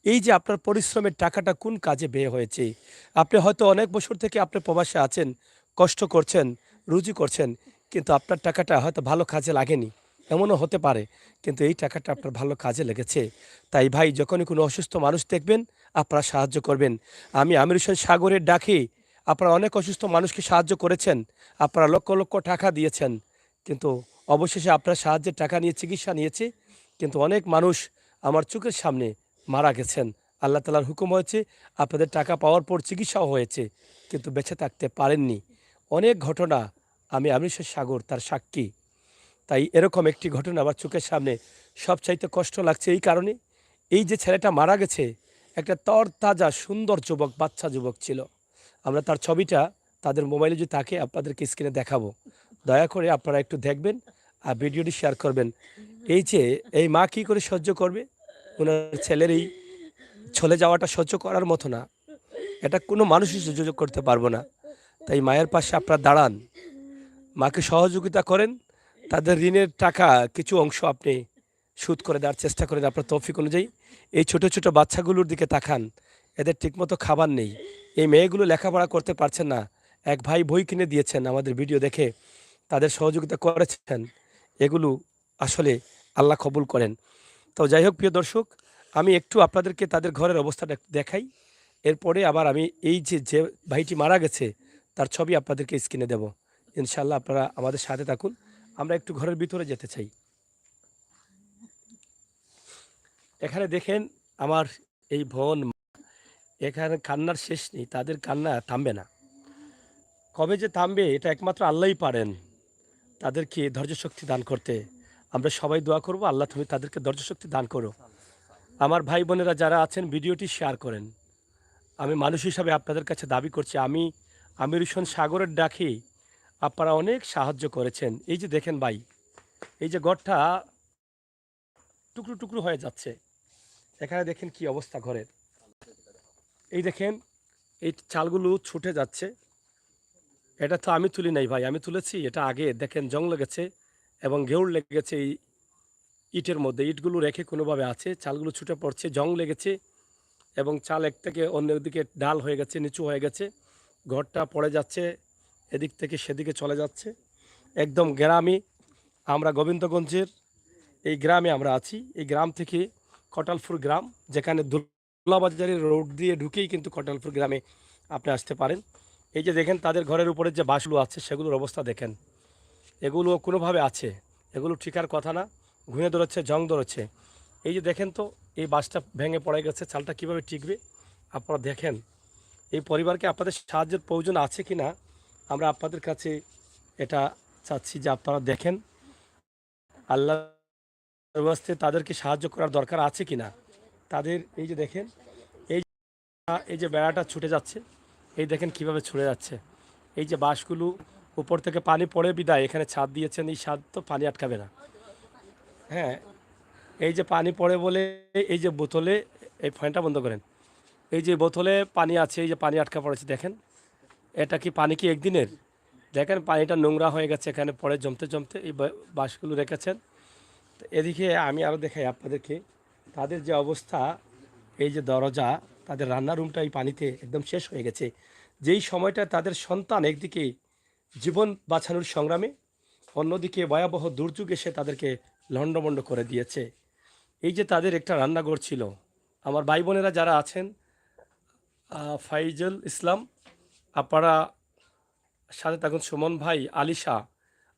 এই যে আপনার পরিশ্রমের টাকাটা কোন কাজে ব্যয় হয়েছে? আপনি হয়তো অনেক বছর থেকে আপনি প্রবাসে আছেন, কষ্ট করছেন, রুজি করছেন, কিন্তু আপনার টাকাটা হয়তো ভালো কাজে লাগেনি, এমনও হতে পারে। কিন্তু এই টাকাটা আপনার ভালো কাজে লেগেছে। তাই ভাই যখনই কোনো অসুস্থ মানুষ দেখবেন আপনারা সাহায্য করবেন। আমি আমির হোসেন সাগরের ডাকে আপনারা অনেক অসুস্থ মানুষকে সাহায্য করেছেন, আপনারা লক্ষ লক্ষ টাকা দিয়েছেন, কিন্তু অবশেষে আপনার সাহায্যের টাকা নিয়ে চিকিৎসা নিয়েছে, কিন্তু অনেক মানুষ আমার চোখের সামনে মারা গেছেন। আল্লাহ তালার হুকুম হয়েছে, আপনাদের টাকা পাওয়ার পর চিকিৎসাও হয়েছে, কিন্তু বেঁচে থাকতে পারেননি। অনেক ঘটনা, আমি আমির হোসেন সাগর তার সাক্ষী। তাই এরকম একটি ঘটনা আমার চোখের সামনে সবচাইতে কষ্ট লাগছে এই কারণে, এই যে ছেলেটা মারা গেছে একটা তরতাজা সুন্দর যুবক, বাচ্চা যুবক ছিল। আমরা তার ছবিটা তাদের মোবাইলে যদি থাকে আপনাদেরকে স্ক্রিনে দেখাবো। দয়া করে আপনারা একটু দেখবেন আর ভিডিওটি শেয়ার করবেন। এই যে এই মা কি করে সহ্য করবে? ওনার ছেলের এই চলে যাওয়াটা সহ্য করার মতো না, এটা কোনো মানুষই সহ্য করতে পারবো না। তাই মায়ের পাশে আপনারা দাঁড়ান, মাকে সহযোগিতা করেন, তাদের ঋণের টাকা কিছু অংশ আপনি শোধ করে দেওয়ার চেষ্টা করেন আপনার তৌফিক অনুযায়ী। এই ছোট ছোট বাচ্চাগুলোর দিকে তাকান, এদের ঠিকমতো খাবার নেই, এই মেয়েগুলো লেখাপড়া করতে পারছেন না। এক ভাই বই কিনে দিয়েছেন আমাদের ভিডিও দেখে, তাদের সহযোগিতা করেছেন। এগুলো আসলে আল্লাহ কবুল করেন। তো যাই হোক প্রিয় দর্শক, আমি একটু আপনাদেরকে তাদের ঘরের অবস্থাটা একটু দেখাই। এরপরে আবার আমি এই যে যে ভাইটি মারা গেছে তার ছবি আপনাদেরকে স্ক্রিনে দেব। ইনশাল্লাহ আপনারা আমাদের সাথে থাকুন। আমরা একটু ঘরের ভিতরে যেতে চাই। এখানে দেখেন আমার এই বোন, এখানে কান্নার শেষ নেই, তাদের কান্না থামবে না। কবে যে থামবে এটা একমাত্র আল্লাহই পারেন তাদেরকে ধৈর্য শক্তি দান করতে। আমরা সবাই দোয়া করব, আল্লাহ তুমি তাদেরকে ধৈর্য শক্তি দান করো। আমার ভাই বোনেরা যারা আছেন ভিডিওটি শেয়ার করেন। আমি মানুষ হিসাবে আপনাদের কাছে দাবি করছি, আমি আমির হোসেন সাগরের ডাকে আপনারা অনেক সাহায্য করেছেন। এই যে দেখেন ভাই, এই যে ঘরটা টুকরো টুকরো হয়ে যাচ্ছে, এখানে দেখেন কি অবস্থা ঘরের। এই দেখেন এই চালগুলো ছুটে যাচ্ছে। এটা তো আমি তুলি নাই ভাই, আমি তুলেছি এটা আগে। দেখেন জং লেগেছে এবং ঘেউড় লেগেছে এই ইটের মধ্যে, ইটগুলো রেখে কোনোভাবে আছে, চালগুলো ছুটে পড়ছে, জং লেগেছে এবং চাল এক থেকে অন্য দিকে ডাল হয়ে গেছে, নিচু হয়ে গেছে, ঘরটা পড়ে যাচ্ছে, এদিক থেকে সেদিকে চলে যাচ্ছে। একদম গ্রামে, আমরা গোবিন্দগঞ্জের এই গ্রামে আমরা আছি। এই গ্রাম থেকে কটালপুর গ্রাম, যেখানে দুলাবাজারের রোড দিয়ে ঢুকেই কিন্তু কটালপুর গ্রামে আপনি আসতে পারেন। এই যে দেখেন তাদের ঘরের উপরে যে বাঁশগুলো আছে সেগুলোর অবস্থা দেখেন, এগুলো কোনোভাবে আছে, এগুলো ঠিকার কথা না, ঘুরে ধরেছে, জং ধরেছে। এই যে দেখেন তো এই বাঁশটা ভেঙে পড়ে গেছে, চালটা কিভাবে টিকবে আপনারা দেখেন। এই পরিবারকে আপনাদের সাহায্যের প্রয়োজন আছে কি না আমরা আপনাদের কাছে এটা চাচ্ছি যে আপনারা দেখেন, আল্লাহ ব্যবস্থায় তাদেরকে সাহায্য করার দরকার আছে কি না। তাদের এই যে দেখেন, এই এই যে বেড়াটা ছুটে যাচ্ছে, এই দেখেন কিভাবে ছুটে যাচ্ছে। এই যে বাঁশগুলো উপর থেকে পানি পড়ে বিদায় এখানে ছাদ দিয়েছেন, এই ছাদ তো পানি আটকাবে না। হ্যাঁ, এই যে পানি পড়ে বলে এই যে বোতলে, এই ফ্যানটা বন্ধ করেন, এই যে বোতলে পানি আছে, এই যে পানি আটকা পড়েছে দেখেন। এটা কি পানি কি একদিনের? দেখেন পানিটা নোংরা হয়ে গেছে, এখানে পড়ে জমতে জমতে এই বাঁশগুলো রেখেছেন। তো এদিকে আমি আরও দেখাই আপনাদেরকে তাদের যে অবস্থা। এই যে দরজা, তাদের রান্নার রুমটা এই পানিতে একদম শেষ হয়ে গেছে। যেই সময়টা তাদের সন্তান একদিকে জীবন বাঁচানোর সংগ্রামে, অন্যদিকে ভয়াবহ দুর্যোগ এসে তাদেরকে লণ্ডভণ্ড করে দিয়েছে। এই যে তাদের একটা রান্নাঘর ছিল। আমার ভাই বোনেরা যারা আছেন, ফাইজুল ইসলাম, আপনারা সাথে থাকুন, সুমন ভাই, আলিশা,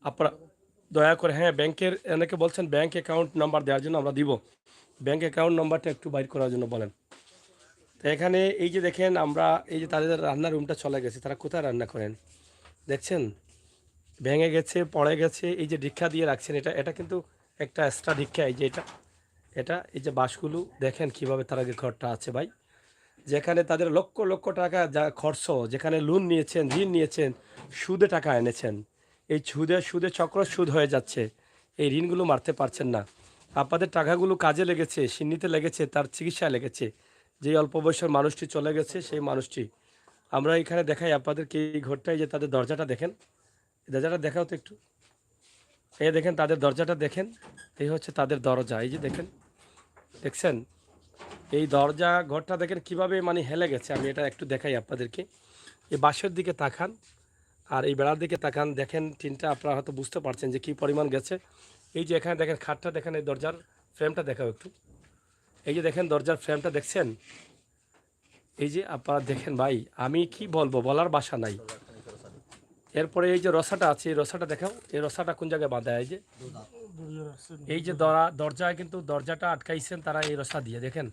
আপনারা দয়া করে, হ্যাঁ ব্যাংকের অনেকে বলছেন ব্যাংক অ্যাকাউন্ট নাম্বার দেওয়ার জন্য, আমরা দিব। ব্যাংক অ্যাকাউন্ট নম্বরটা একটু বাইর করার জন্য বলেন। তো এখানে এই যে দেখেন আমরা এই যে তাদের রান্নার রুমটা চলে গেছে, তারা কোথায় রান্না করেন দেখছেন? ভেঙে গেছে, পড়ে গেছে। এই যে রিক্সা দিয়ে রাখছেন, এটা এটা কিন্তু একটা এক্সট্রা রিক্সা। এই যে এটা এটা এই যে বাঁশগুলো দেখেন কিভাবে তার আগে ঘরটা আছে ভাই। যেখানে তাদের লক্ষ লক্ষ টাকা যা খরচ, যেখানে লোন নিয়েছেন, ঋণ নিয়েছেন, সুদে টাকা এনেছেন, এই সুদে সুদে চক্র সুদ হয়ে যাচ্ছে। এই ঋণগুলো মারতে পারছেন না। আপনাদের টাকাগুলো কাজে লেগেছে, সিন্নিতে লেগেছে, তার চিকিৎসায় লেগেছে। যেই অল্প বয়সের মানুষটি চলে গেছে সেই মানুষটি, আমরা এখানে দেখাই আপনাদেরকে এই ঘরটায় যে তাদের দরজাটা দেখেন, দরজাটা দেখাও তো একটু। এই দেখেন তাদের দরজাটা দেখেন, এই হচ্ছে তাদের দরজা। এই যে দেখেন, দেখছেন এই দরজা ঘরটা দেখেন কিভাবে মানে হেলে গেছে। আমি এটা একটু দেখাই আপনাদেরকে। এই বাঁশের দিকে তাকান আর এই বেড়ার দিকে তাকান, দেখেন টিনটা আপনারা হয়তো বুঝতে পারছেন যে কি পরিমাণ গেছে। এই যে এখানে দেখেন খাটটা দেখেন, এই দরজার ফ্রেমটা দেখাও একটু। এই যে দেখেন দরজার ফ্রেমটা দেখছেন, এই যে আপনারা দেখেন ভাই, আমি কি বলবো, বলার ভাষা নাই। এরপরে এই যে রসাটা আছে, এই রসাটা দেখাও, এই রসাটা কোন জায়গায় বাঁধা, এই যে দরজায় কিন্তু দরজাটা আটকাইছেন তারা এই রসা দিয়ে, দেখেন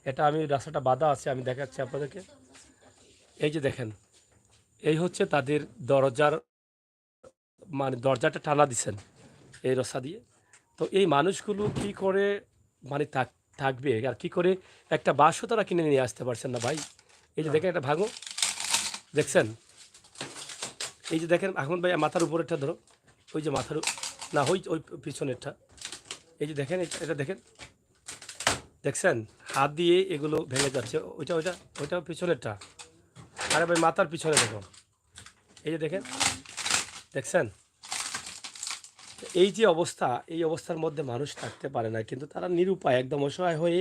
এটা আমি রাস্তাটা বাঁধা আছে, আমি দেখাচ্ছি আপনাদেরকে। এই যে দেখেন, এই হচ্ছে তাদের দরজার মানে দরজাটা টানা দিছেন এই রসা দিয়ে। তো এই মানুষগুলো কি করে মানে থাকবে আর কি করে? একটা বাসও তারা কিনে নিয়ে আসতে পারছেন না ভাই। এই যে দেখেন এটা ভাঙো, দেখছেন? এই যে দেখেন এখন ভাই মাথার উপরেরটা ধরো, ওই যে মাথার না ওই ওই পিছনেরটা। এই যে দেখেন এটা দেখেন, দেখছেন হাত দিয়ে এগুলো ভেঙে যাচ্ছে। ওইটা ওইটা ওইটা পিছনেরটা। আরে ভাই মাথার পিছনে দেখো, এই যে দেখেন, দেখছেন? এই যে অবস্থা, এই অবস্থার মধ্যে মানুষ থাকতে পারে না, কিন্তু তারা নিরুপায় একদম অসহায় হয়ে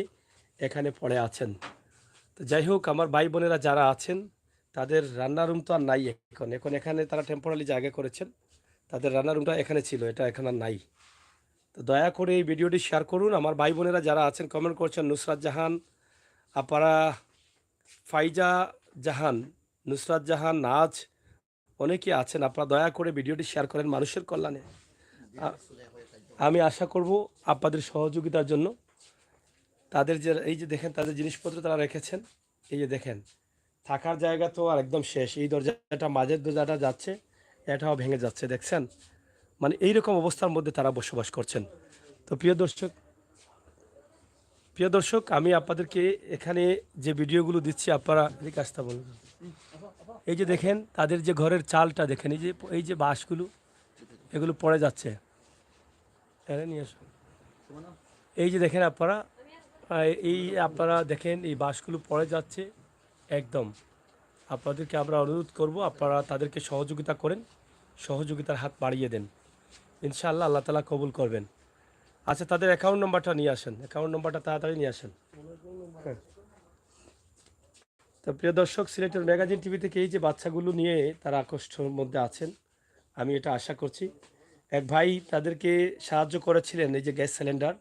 এখানে পড়ে আছেন। তো যাই হোক, আমার ভাই বোনেরা যারা আছেন তাদের রান্নার রুম তো আর নাই এখন। এখন এখানে তারা টেম্পোরারি জায়গা করেছেন, তাদের রান্নার রুমটা এখানে ছিল, এটা এখন আর নাই। তো দয়া করে এই ভিডিওটি শেয়ার করুন। আমার ভাই বোনেরা যারা আছেন কমেন্ট করছেন, নুসরাত জাহান আপারা, ফাইজা জাহান, নুসরাত জাহান, নাজ, অনেকে আছেন। আপনারা দয়া করে ভিডিওটি শেয়ার করেন মানুষের কল্যাণে। আ- আমি আশা করব আপনাদের সহযোগিতার জন্য। তাদের যে এই যে দেখেন তাদের জিনিসপত্র তারা রেখেছেন, এই যে দেখেন থাকার জায়গা তো আর একদম শেষ। এই দরজাটা মাঝের দরজাটা যাচ্ছে, এটাও ভেঙে যাচ্ছে, দেখছেন? মানে এইরকম অবস্থার মধ্যে তারা বসবাস করছেন। তো প্রিয় দর্শক, আমি আপনাদেরকে এখানে যে ভিডিওগুলো দিচ্ছি আপনারা এদিকে আসতে বলুন। এই যে দেখেন তাদের যে ঘরের চালটা দেখেন, এই যে বাঁশগুলো এগুলো পড়ে যাচ্ছে। এখানে নিয়ে আসুন। এই যে দেখেন আপনারা, এই আপনারা দেখেন এই বাঁশগুলো পড়ে যাচ্ছে একদম। আপনাদেরকে আমরা অনুরোধ করব আপনারা তাদেরকে সহযোগিতা করেন, সহযোগিতার হাত বাড়িয়ে দেন। ইনশাআল্লাহ আল্লাহ তাআলা কবুল করবেন। আচ্ছা তাদের অ্যাকাউন্ট নাম্বারটা নিয়ে আসেন, অ্যাকাউন্ট নাম্বারটা তাড়াতাড়ি নিয়ে আসেন। হ্যাঁ। তো প্রিয় দর্শক, সিলেটের ম্যাগাজিন টিভি থেকে এই যে বাচ্চাগুলো নিয়ে তারা কষ্টের মধ্যে আছেন, আমি এটা আশা করছি। এক ভাই তাদেরকে সাহায্য করেছিলেন এই যে গ্যাস সিলিন্ডার,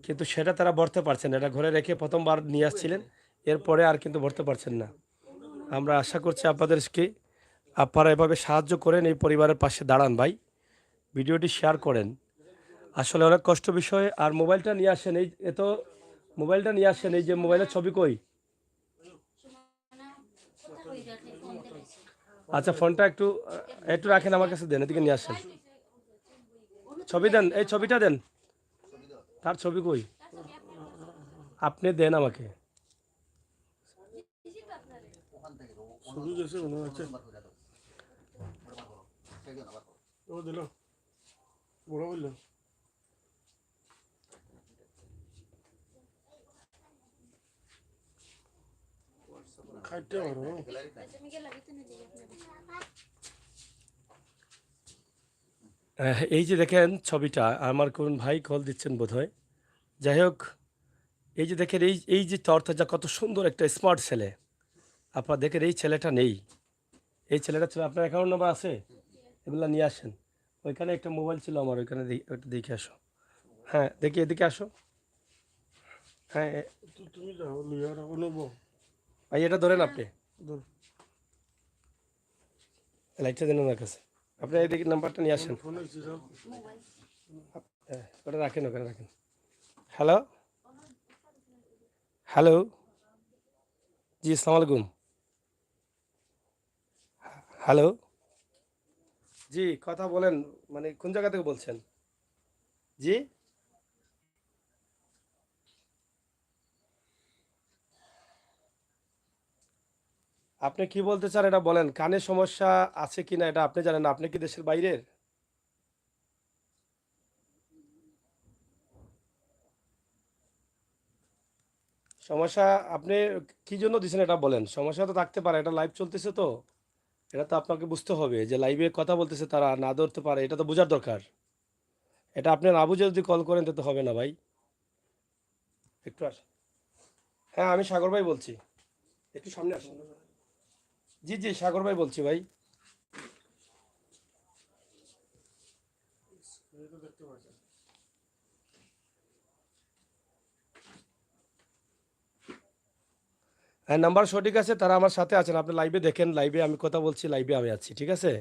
কিন্তু সেটা তারা ভরতে পারছেন না। এটা ঘরে রেখে প্রথমবার নিয়ে আসছিলেন, এরপরে আর কিন্তু ভরতে পারছেন না। আমরা আশা করছি আপনাদেরকে আপনারা এভাবে সাহায্য করেন, এই পরিবারের পাশে দাঁড়ান ভাই, ভিডিওটি শেয়ার করেন। আসলে অনেক কষ্ট বিষয়। আর মোবাইলটা নিয়ে আসেন, এই এত মোবাইলটা নিয়ে আসেন, এই যে মোবাইলের ছবি কই? আচ্ছা ফোনটা একটু একটু রাখেন, আমার কাছে দেন, এদিকে নিয়ে আসেন। ছবি দেন, এই ছবিটা দেন, তার ছবি কই? আপনি দেন আমাকে। শুরু গেছে মনে হচ্ছে ও দিল বড় বলল খাইতে পারো এই যে দেখেন ছবিটা, আমার কোন ভাই কল দিচ্ছেন বোধহয়। যাই হোক, এই যে দেখেন এই যে তরতাজা কত সুন্দর একটা স্মার্ট ছেলে। আপনারা দেখেন এই ছেলেটা নেই, এই ছেলেটা ছিল। আপনার অ্যাকাউন্ট নাম্বার আছে? এগুলো নিয়ে আসেন। ওইখানে একটা মোবাইল ছিল আমার, ওইখানে ওইটা দেখে আসো। হ্যাঁ দেখি, এদিকে আসো। হ্যাঁ তুমি যাও লিয়ার অনুব ভাই এটা ধরেন আপনি, ধর লাইটটা দেন ওনার কাছে। আপনি এদিকে নাম্বারটা নিয়ে আসেন। ফোনে হ্যাঁ ওটা রাখেন, ওখানে রাখেন। হ্যালো, হ্যালো, জি আসসালামু আলাইকুম। হ্যালো, জি কথা বলেন, মানে কোন জায়গা থেকে বলছেন? জি, আপনি কি বলতে চান এটা বলেন। কানের সমস্যা আছে কিনা এটা আপনি জানেন না। আপনি কি দেশের বাইরের? সমস্যা আপনি কি জন্য দিছেন এটা বলেন। সমস্যা তো থাকতে পারে। এটা লাইভ চলতেছে তো। এটা তো আপনাকে বুঝতে হবে যে লাইভে কথা বলতেছে তারা না ধরতে পারে। এটা তো বোঝার দরকার। এটা আপনি না বুঝে যদি কল করেন তো হবে না ভাই। একটু আসেন। হ্যাঁ, আমি সাগর ভাই বলছি। একটু সামনে আসুন। জি, জি, সাগর ভাই বলছি ভাই। এই তো দেখতে পাচ্ছেন। হ্যাঁ, নাম্বার সঠিক আছে। তারা আমার সাথে আছেন। আপনি লাইভে দেখেন। লাইভে আমি কথা বলছি, লাইভে আমি আছি। ঠিক আছে?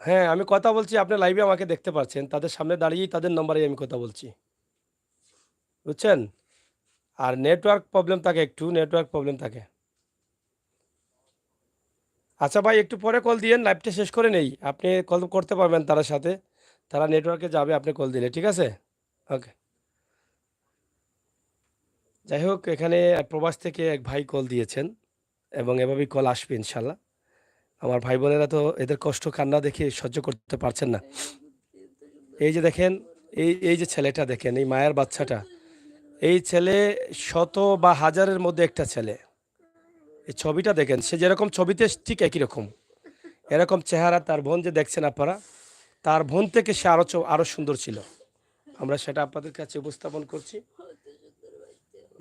হ্যাঁ, আমি কথা বলছি। আপনি লাইভে আমাকে দেখতে পাচ্ছেন। তাদের সামনে দাঁড়িয়েই তাদের নম্বরেই আমি কথা বলছি। বুঝছেন? আর নেটওয়ার্ক প্রবলেম থাকে একটু, নেটওয়ার্ক প্রবলেম থাকে। আচ্ছা ভাই, একটু পরে কল দিয়েন। লাইভটা শেষ করে নেই। আপনি কল করতে পারবেন তার সাথে। তারা নেটওয়ার্কে যাবে আপনি কল দিলে। ঠিক আছে? ওকে। যাই হোক, এখানে প্রবাস থেকে এক ভাই কল দিয়েছেন এবং এভাবেই কল আসবে ইনশাল্লাহ। আমার ভাই বোনেরা তো এদের কষ্ট কান্না দেখে সহ্য করতে পারছেন না। এই যে দেখেন, এই যে ছেলেটা দেখেন, এই মায়ের বাচ্চাটা। এই ছেলে শত বা হাজারের মধ্যে একটা ছেলে। এই ছবিটা দেখেন, সে যেরকম ছবিতে ঠিক একই রকম। এরকম চেহারা তার বোন যে দেখছেন আপনারা, তার বোন থেকে সে আরো সুন্দর ছিল। আমরা সেটা আপনাদের কাছে উপস্থাপন করছি।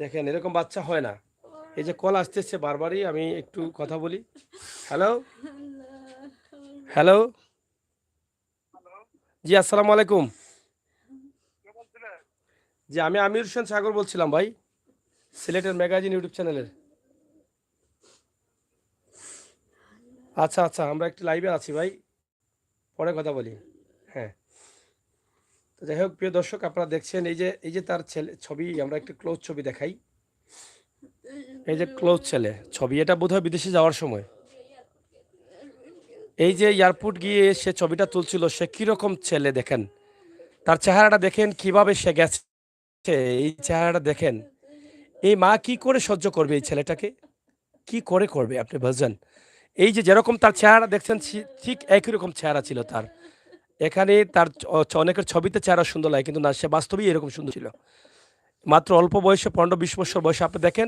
দেখেন, এরকম বাচ্চা হয় না। এই যে কল আসতেছে বারবারই, আমি একটু কথা বলি। হ্যালো, হ্যালো, জি আসসালামু আলাইকুম। জি, আমি আমির হোসেন সাগর বলছিলাম ভাই, সিলেটের ম্যাগাজিন ইউটিউব চ্যানেলের। আচ্ছা, আচ্ছা, আমরা একটু লাইভে আছি ভাই, পরে কথা বলি। হ্যাঁ, তো যাই হোক, প্রিয় দর্শক, আপনারা দেখছেন এই যে তার ছেলে ছবি, আমরা একটু ক্লোজ ছবি দেখাই। এই যে ক্লোজ ছেলে ছবি, এটা বোধহয় বিদেশে যাওয়ার সময়। এই যে এয়ারপোর্ট গিয়ে সে ছবিটা তুলছিল, সে কিরকম ছেলে দেখেন। তার চেহারাটা দেখেন কিভাবে সে গেছে। এই চেহারাটা দেখেন। এই মা কি করে সহ্য করবে এই ছেলেটাকে? কি করে করবে আপনি বুঝছেন? এই যে যেরকম তার চেহারা দেখছেন, ঠিক একই রকম চেহারা ছিল তার। এখানে তার অনেকের ছবিতে চেহারা সুন্দর লাগে, কিন্তু না, সে বাস্তবেই এরকম সুন্দর ছিল। মাত্র অল্প বয়সে, 15-20 বছর বয়সে আপনি দেখেন,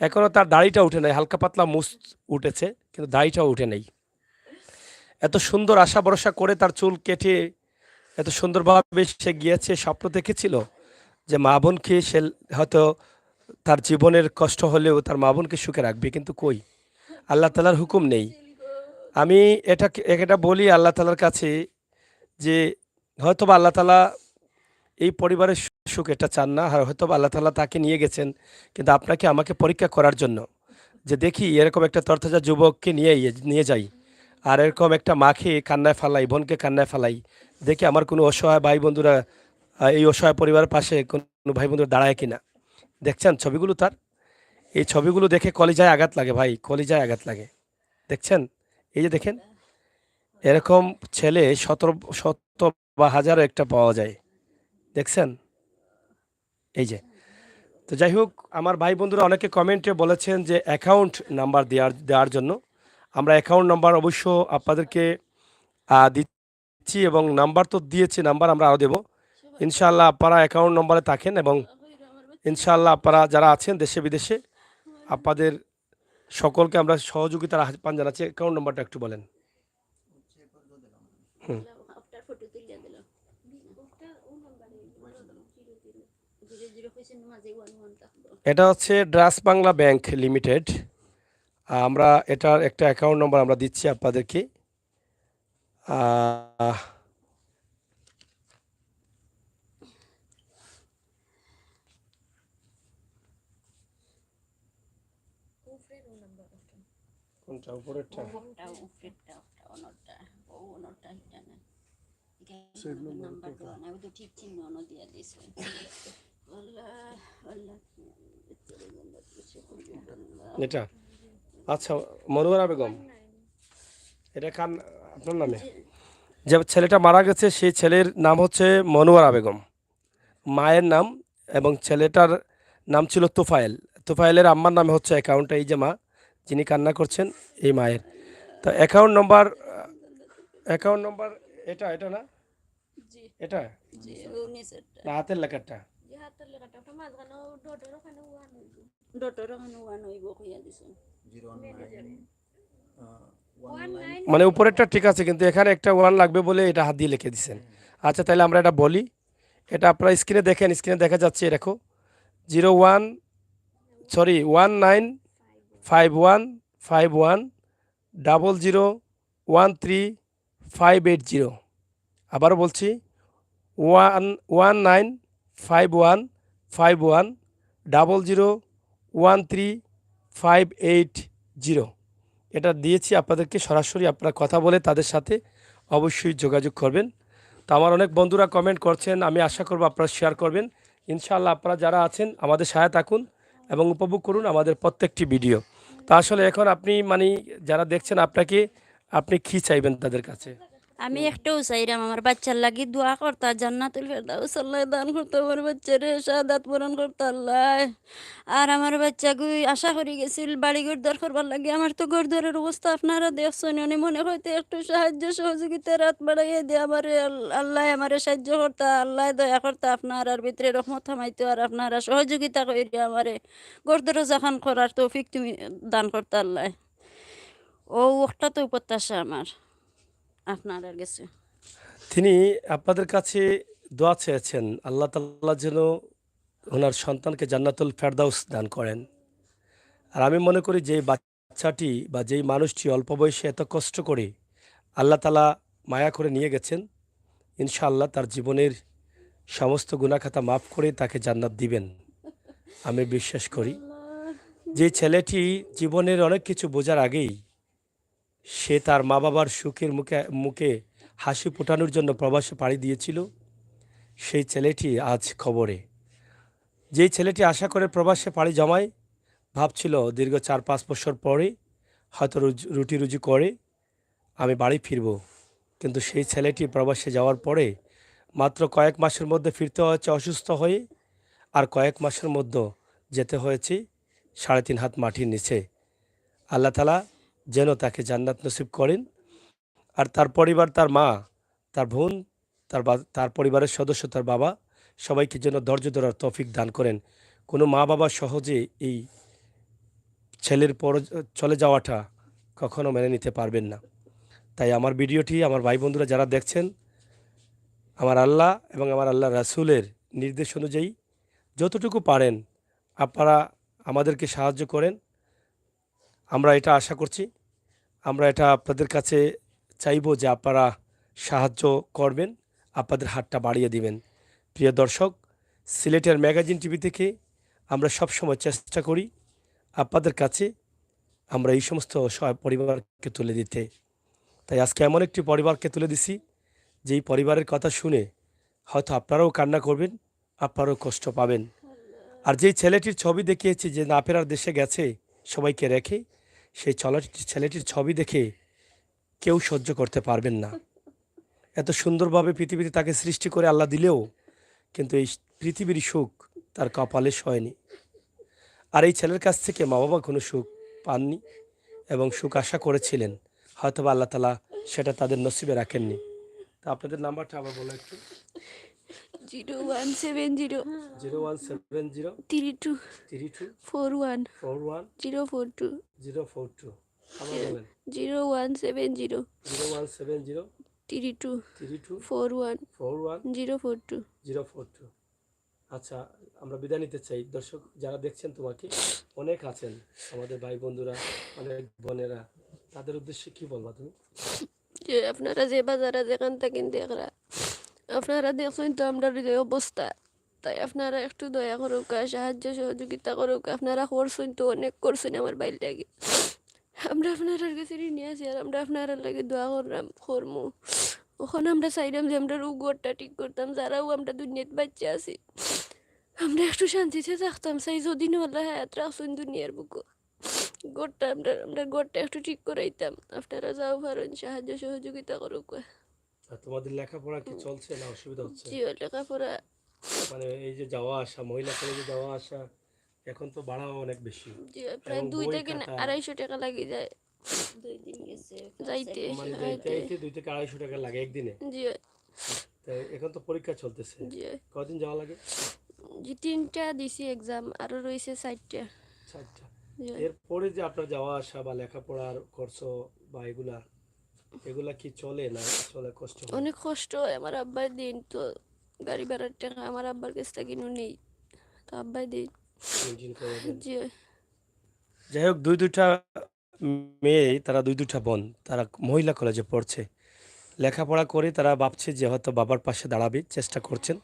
এখনো তার দাড়িটা উঠে নাই, হালকা পাতলা মুছ উঠেছে, কিন্তু দাড়িটাও উঠে নেই। এত সুন্দর আশা ভরসা করে তার চুল কেটে এত সুন্দরভাবে সে গিয়েছে, স্বপ্ন দেখেছিল যে মা বোনকে সে হয়তো তার জীবনের কষ্ট হলেও তার মা বোনকে সুখে রাখবে, কিন্তু কই, আল্লাহ তালার হুকুম নেই। আমি এটা বলি আল্লাহ তালার কাছে যে হয়তোবা আল্লাহ তালা এই পরিবারের সুখ এটা চান না, আর হয়তো আল্লাহ তাআলা তাকে নিয়ে গেছেন কিন্তু আপনাকে আমাকে পরীক্ষা করার জন্য, যে দেখি এরকম একটা তরতাজা যুবককে নিয়ে যাই আর এরকম একটা মাকে কান্নায় ফালাই, বোনকে কান্নায় ফালাই, দেখি আমার কোনো অসহায় ভাই বন্ধুরা, এই অসহায় পরিবারের পাশে কোনো ভাই বন্ধুরা দাঁড়ায় কিনা। দেখছেন ছবিগুলো তার, এই ছবিগুলো দেখে কলিজায় আঘাত লাগে ভাই, কলিজায় আঘাত লাগে। দেখছেন, এই যে দেখেন, এরকম ছেলে শত শত বা হাজারো একটা পাওয়া যায়। দেখছেন, এই যে। তো যাই হোক, আমার ভাই বন্ধুরা অনেকে কমেন্টে বলেছেন যে অ্যাকাউন্ট নাম্বার দেওয়ার জন্য। আমরা অ্যাকাউন্ট নাম্বার অবশ্য আপনাদেরকে দিচ্ছি এবং নাম্বার তো দিয়েছি, নাম্বার আমরা আরও দেবো। ইনশাআল্লাহ আপনারা অ্যাকাউন্ট নম্বরে থাকেন এবং ইনশাআল্লাহ আপনারা যারা আছেন দেশে বিদেশে, আপনাদের সকলকে আমরা সহযোগিতার আহ্বান জানাচ্ছি। অ্যাকাউন্ট নাম্বারটা একটু বলেন। হুম, এটা হচ্ছে ড্রাস বাংলা ব্যাংক লিমিটেড। আমরা এটার একটা অ্যাকাউন্ট নম্বর আমরা দিচ্ছি আপনাদেরকে। আহ, কোনটা উপরেরটা? সেট নাম্বার নাম্বার কত? দেওয়া নাই, ওই তো ঠিক চিহ্ন দিয়া দিয়েছে। আল্লাহ আল্লাহ বাচ্চারে জান্নাত খুশি করিয়া আল্লাহ। এটা আচ্ছা, মনোয়ারা বেগম, এটা কার আপনার নামে? জি যে ছেলেটা মারা গেছে সেই ছেলের নাম হচ্ছে মনোয়ারা বেগম, মায়ের নাম, এবং ছেলেটার নাম ছিল তোফায়েল। তোফায়েলের আম্মার নামে হচ্ছে অ্যাকাউন্টটা, এই যে মা যিনি কান্না করছেন এই মায়ের। তো অ্যাকাউন্ট নম্বর এটা এটা না, জি এটা জি ও নিচেরটা না, হাতের লেখাটা। যে হাতের লেখাটা ওটা মাঝখানে ডটের ওখানে ওয়ান হইব ডটের ওখানে ওয়ান হইব কইয়া দিছেন 19 মানে উপরেরটা ঠিক আছে, কিন্তু এখানে একটা ওয়ান লাগবে বলে এটা হাত দিয়ে লিখে দিচ্ছেন। আচ্ছা, তাহলে আমরা এটা বলি। এটা আপনারা স্ক্রিনে দেখেন, স্ক্রিনে দেখা যাচ্ছে, দেখো 01 সরি 1951510013 আবারও বলছি 19515113 এটা দিয়েছি আপনাদেরকে। সরাসরি আপনারা কথা বলে তাদের সাথে অবশ্যই যোগাযোগ করবেন। তো আমার অনেক বন্ধুরা কমেন্ট করছেন, আমি আশা করব আপনারা শেয়ার করবেন। ইনশাআল্লাহ আপনারা যারা আছেন আমাদের সহায়তা থাকুন এবং উপভোগ করুন আমাদের প্রত্যেকটি ভিডিও। তা আসলে এখন আপনি মানে যারা দেখছেন আপনি কি চাইবেন তাদের কাছে? আমি একটাও চাইরাম আমার বাচ্চার লাগি দোয়া করতা জান্নাতুল ফেরদাউস আল্লাহ দান করতে আমার বাচ্চারে শাহাদাত পূরণ করতে আল্লাহ। আর আমার বাচ্চা গুই আশা করি গেছিল বাড়ি ঘর দর করবার লাগে। আমার তো ঘর দরের অবস্থা আপনারা দেখছেন, উনি মনে হইতে একটু সাহায্য সহযোগিতা রাত বাড়াইয়ে দিয়ে আমারে আল্লাহ আমারে সাহায্য করতা, আল্লাহ দয়া করতা, আপনার ভিতরে রহমত থামাইতো আর আপনারা সহযোগিতা কইরা আমারে ঘর দর যখন করার তৌফিক তুমি দান করতে আল্লাহ। ও একটা তো প্রত্যাশা আমার আপনার কাছে। তিনি আপনাদের কাছে দোয়া চেয়েছেন আল্লাহ তাআলা যেন ওনার সন্তানকে জান্নাতুল ফেরদাউস দান করেন। আর আমি মনে করি যে বাচ্চাটি বা যেই মানুষটি অল্প বয়সে এত কষ্ট করে আল্লাহ তাআলা মায়া করে নিয়ে গেছেন, ইনশাআল্লাহ তার জীবনের সমস্ত গুনাহখাতা মাফ করে তাকে জান্নাত দিবেন আমি বিশ্বাস করি। যে ছেলেটি জীবনের অনেক কিছু বোঝার আগেই সে তার মা বাবার সুখের মুখে মুখে হাসি ফোটানোর জন্য প্রবাসে পাড়ি দিয়েছিল, সেই ছেলেটি আজ খবরে। যেই ছেলেটি আশা করে প্রবাসে পাড়ি জমায়, ভাবছিল দীর্ঘ 4-5 বছর পরে হয়তো রুটি রুজি করে আমি বাড়ি ফিরব, কিন্তু সেই ছেলেটি প্রবাসে যাওয়ার পরে মাত্র কয়েক মাসের মধ্যে ফিরতে হয়েছে অসুস্থ হয়ে, আর কয়েক মাসের মধ্যে যেতে হয়েছে 3.5 হাত মাটির নিচে। আল্লাহ তাআলা যেন তাকে জান্নাত নসিব করেন, আর তার পরিবার, তার মা, তার বোন, তার পরিবারের সদস্য, তার বাবা, সবাইকে যেন ধৈর্য ধরার তৌফিক দান করেন। কোনো মা বাবা সহজে এই ছেলের চলে যাওয়াটা কখনো মেনে নিতে পারবেন না। তাই আমার ভিডিওটি আমার ভাই বন্ধুরা যারা দেখছেন, আমার আল্লাহ এবং আমার আল্লাহ রাসূলের নির্দেশ অনুযায়ী যতটুকু পারেন আপনারা আমাদেরকে সাহায্য করেন। আমরা এটা আশা করছি, আমরা এটা আপনাদের কাছে চাইবো যে আপনারা সাহায্য করবেন, আপনাদের হাতটা বাড়িয়ে দিবেন। প্রিয় দর্শক, সিলেটের ম্যাগাজিন টিভি থেকে আমরা সবসময় চেষ্টা করি আপনাদের কাছে আমরা এই সমস্ত অসহায় পরিবারকে তুলে দিতে। তাই আজকে এমন একটি পরিবারকে তুলে দিছি, যেই পরিবারের কথা শুনে হয়তো আপনারাও কান্না করবেন, আপনারাও কষ্ট পাবেন। আর যেই ছেলেটির ছবি দেখিয়েছি যে না ফেরার দেশে গেছে সবাইকে রেখে, সেই ছেলেটির ছবি দেখে কেউ সহ্য করতে পারবেন না। এত সুন্দরভাবে পৃথিবীতে তাকে সৃষ্টি করে আল্লাহ দিলেও কিন্তু এই পৃথিবীর সুখ তার কপালে সয়নি। আর এই ছেলের কাছ থেকে মা বাবা কোনো সুখ পাননি এবং সুখ আশা করেছিলেন, হয়তো বা আল্লাহ তাআলা সেটা তাদের নসিবে রাখেননি। তা আপনাদের নাম্বারটা আবার বলো একটু। 0170 0170 32 32 41 41 042 042 আবার বলেন 0170 0170 32 32 41 41 042। 042। আচ্ছা, আমরা বিদায় নিতে চাই। দর্শক যারা দেখছেন তোমাকে অনেক আছেন আমাদের ভাই বন্ধুরা, অনেক বোনেরা, তাদের উদ্দেশ্যে কি বলবা তুমি? যে আপনারা যে বাজারে যেখান থেকে দেখরা আপনারা দেখছেন তো আমরা যে অবস্থা, তাই আপনারা একটু দয়া করুক আর সাহায্য সহযোগিতা করুক। আপনারা করছেন তো অনেক করছেন আমার বাইর লাগে, আমরা আপনার কাছে ঋণী আছি আর আমরা আপনার লাগে দোয়া করমু। ওখানে আমরা চাইলাম যে আমরা রোগটা ঠিক করতাম, যারাও আমরা দুনিয়াতে বাচ্চা আছি আমরা একটু শান্তিতে থাকতাম চাই, যদি আল্লাহ হায়াত রাখছেন দুনিয়ার বুকো। ঘরটা আমরা ঘরটা একটু ঠিক করাইতাম। আপনারা যাও পারেন, সাহায্য সহযোগিতা করুক। আর তোমাদের লেখাপড়া কি চলছে না অসুবিধা হচ্ছে? জি, লেখাপড়া। মানে এই যে যাওয়া আসা, মহিলা কলেজে যাওয়া আসা এখন তো ভাড়াও অনেক বেশি, জি, প্রায় এবং 2 বই থেকে খাতা 250 টাকা লাগে যায় 2 দিন গেছে যাইতে মানে যাইতে আইতে। আইতে 2 থেকে 250 টাকা লাগে একদিনে। জি, তো এখন তো পরীক্ষা চলতেছে, জি, কদিন যাওয়া লাগে? জি, 3টা দিছি এক্সাম, আরো রয়েছে 4টা। 4টা। জি, এরপরে যে আপনার যাওয়া আসা বা লেখাপড়ার খরচ বা এগুলা এগুলা কি চলে না চলে কষ্ট হয়? অনেক কষ্ট হয়। আমার আব্বার দিন তো গাড়ি ভাড়ার টাকা আমার আব্বার কাছ থেকে নেই, তো আব্বাই দিন। মেনটেন করে দেন। জি, যাই হোক, 2টা মেয়ে, তারা 2টা বোন, তারা মহিলা কলেজে পড়ছে, লেখাপড়া করে তারা ভাবছে যে হয়তো বাবার পাশে দাঁড়াবে, চেষ্টা করছেন।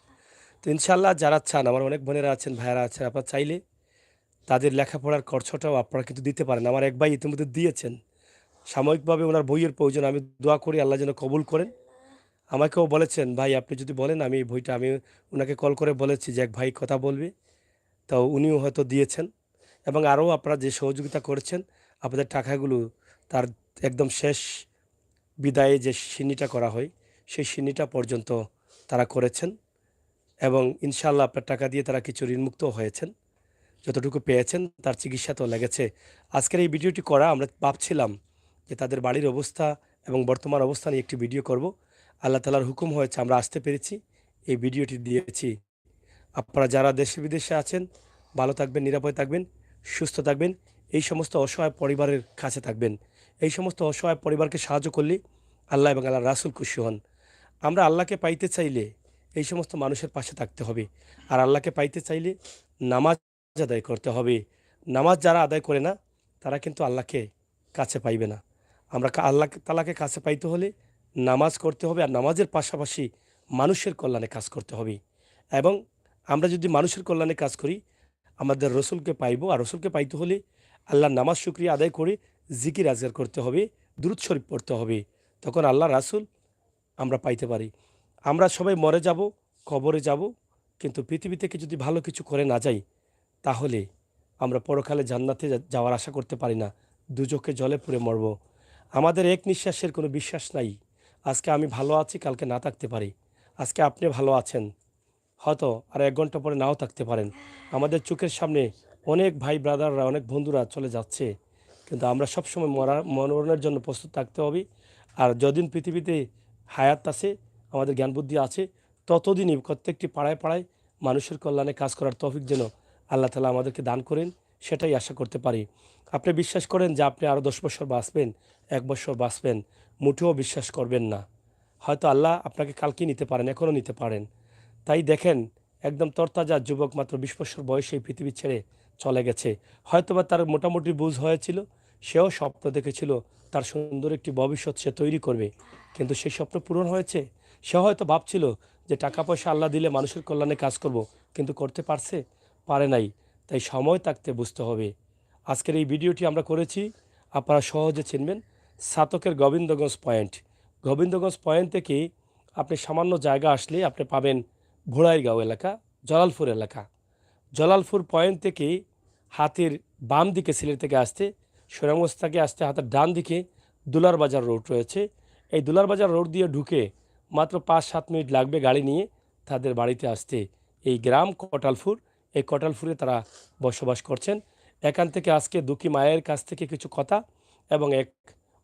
তো ইনশাল্লাহ যারা চান, আমার অনেক বোনেরা আছেন, ভাইয়েরা আছেন, আপনারা চাইলে তাদের লেখাপড়ার খরচটাও আপনারা কিন্তু দিতে পারেন। আমার এক ভাই ইতিমধ্যে দিয়েছেন, সাময়িকভাবে ওনার বইয়ের প্রয়োজন, আমি দোয়া করি আল্লাহ যেন কবুল করেন। আমাকেও বলেছেন, ভাই আপনি যদি বলেন আমি এই বইটা, আমি ওনাকে কল করে বলেছি যে এক ভাই কথা বলবে, তো উনিও হয়তো দিয়েছেন। এবং আরও আপনারা যে সহযোগিতা করেছেন, আপনাদের টাকাগুলো তার একদম শেষ বিদায়ে যে সিন্নিটা করা হয় সেই সিন্নিটা পর্যন্ত তারা করেছেন, এবং ইনশাআল্লাহ আপনার টাকা দিয়ে তারা কিছু ঋণমুক্ত হয়েছেন, যতটুকু পেয়েছেন তার চিকিৎসাতেও লেগেছে। আজকের এই ভিডিওটি করা, আমরা ভাবছিলাম যে তাদের বাড়ির অবস্থা এবং বর্তমান অবস্থা নিয়ে একটি ভিডিও করব। আল্লাহ তাআলার হুকুম হয়েছে, আমরা আসতে পেরেছি, এই ভিডিওটি দিয়েছি। আপনারা যারা দেশে বিদেশে আছেন, ভালো থাকবেন, নিরাপদে থাকবেন, সুস্থ থাকবেন, এই সমস্ত অসহায় পরিবারের কাছে থাকবেন। এই সমস্ত অসহায় পরিবারকে সাহায্য করলে আল্লাহ এবং আল্লাহর রাসূল খুশি হন। আমরা আল্লাহকে পাইতে চাইলে এই সমস্ত মানুষের পাশে থাকতে হবে। আর আল্লাহকে পাইতে চাইলে নামাজ আদায় করতে হবে। নামাজ যারা আদায় করে না, তারা কিন্তু আল্লাহকে কাছে পাইবে না। আমরা আল্লাহ তাআলাকে কাছে পাইতে হলে নামাজ করতে হবে, আর নামাজের পাশাপাশি মানুষের কল্যাণে কাজ করতে হবে। এবং আমরা যদি মানুষের কল্যাণে কাজ করি, আমাদের রসুলকে পাইব। আর রসুলকে পাইতে হলে আল্লাহর নামাজ শুকরিয়া আদায় করে জিকির আজগার করতে হবে, দুরূদ শরীফ পড়তে হবে। তখন আল্লাহ রাসূল আমরা পাইতে পারি। আমরা সবাই মরে যাব, কবরে যাব, কিন্তু পৃথিবী থেকে যদি ভালো কিছু করে না যাই, তাহলে আমরা পরকালে জান্নাতে যাওয়ার আশা করতে পারি না, দুজকে জলে পুড়ে মরব। আমাদের এক নিঃশ্বাসের কোনো বিশ্বাস নাই। আজকে আমি ভালো আছি, কালকে না থাকতে পারি। আজকে আপনি ভালো আছেন, হয়তো আর 1 ঘন্টা পরে নাও থাকতে পারেন। আমাদের চোখের সামনে অনেক ভাই ব্রাদাররা, অনেক বন্ধুরা চলে যাচ্ছে, কিন্তু আমরা সবসময় মরণের জন্য প্রস্তুত থাকতে হবে। আর যতদিন পৃথিবীতে হায়াত আছে, আমাদের জ্ঞান বুদ্ধি আছে, ততদিনই প্রত্যেকটি পাড়ায় পাড়ায় মানুষের কল্যাণে কাজ করার তৌফিক যেন আল্লাহ তাআলা আমাদেরকে দান করেন, সেটাই আশা করতে পারি। আপনি বিশ্বাস করেন যে আপনি আরও 10 বছর বাঁচবেন, 1 বছর বাঁচবেন, মুঠেও বিশ্বাস করবেন না। হয়তো আল্লাহ আপনাকে কালকেই নিতে পারেন, এখনও নিতে পারেন। তাই দেখেন, একদম তরতাজা যুবক মাত্র 20 বছর বয়সে এই পৃথিবী ছেড়ে চলে গেছে। হয়তোবা তার মোটামুটি বুঝ হয়েছিল, সেও স্বপ্ন দেখেছিল তার সুন্দর একটি ভবিষ্যৎ সে তৈরি করবে, কিন্তু সেই স্বপ্ন পূরণ হয়েছে? সে হয়তো ভাবছিল যে টাকা পয়সা আল্লাহ দিলে মানুষের কল্যাণে কাজ করব, কিন্তু করতে পারছে? পারে নাই। তাই সময় থাকতে বুঝতে হবে। আজকের এই ভিডিওটি আমরা করেছি, আপনারা সহজে চিনবেন, সাতকের গোবিন্দগঞ্জ পয়েন্ট। গোবিন্দগঞ্জ পয়েন্ট থেকে আপনি সামান্য জায়গা আসলে আপনি পাবেন ভোড়াইগাঁও এলাকা, জলালপুর এলাকা। জলালপুর পয়েন্ট থেকে হাতের বাম দিকে সিলেট থেকে আসতে, সুনামগঞ্জ থেকে আসতে হাতের ডান দিকে দুলার বাজার রোড রয়েছে। এই দুলার বাজার রোড দিয়ে ঢুকে মাত্র 5-7 মিনিট লাগবে গাড়ি নিয়ে তাদের বাড়িতে আসতে। এই গ্রাম কটালপুর, এই কটালপুরে তারা বসবাস করছেন। এখান থেকে আজকে দুঃখী মায়ের কাছ থেকে কিছু কথা এবং এক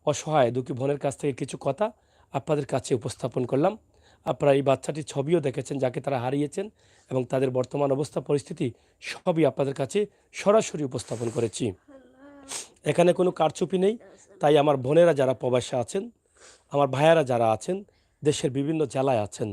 অসহায় দুঃখী বোনের কাছ থেকে কিছু কথা আপনাদের কাছে উপস্থাপন করলাম। আপনারা এই বাচ্চাটির ছবিও দেখেছেন, যাকে তারা হারিয়েছেন, এবং তাদের বর্তমান অবস্থা পরিস্থিতি সবই আপনাদের কাছে সরাসরি উপস্থাপন করেছি। এখানে কোনো কারচুপি নেই। তাই আমার বোনেরা যারা প্রবাসে আছেন, আমার ভাইয়েরা যারা আছেন, দেশের বিভিন্ন জেলায় আছেন,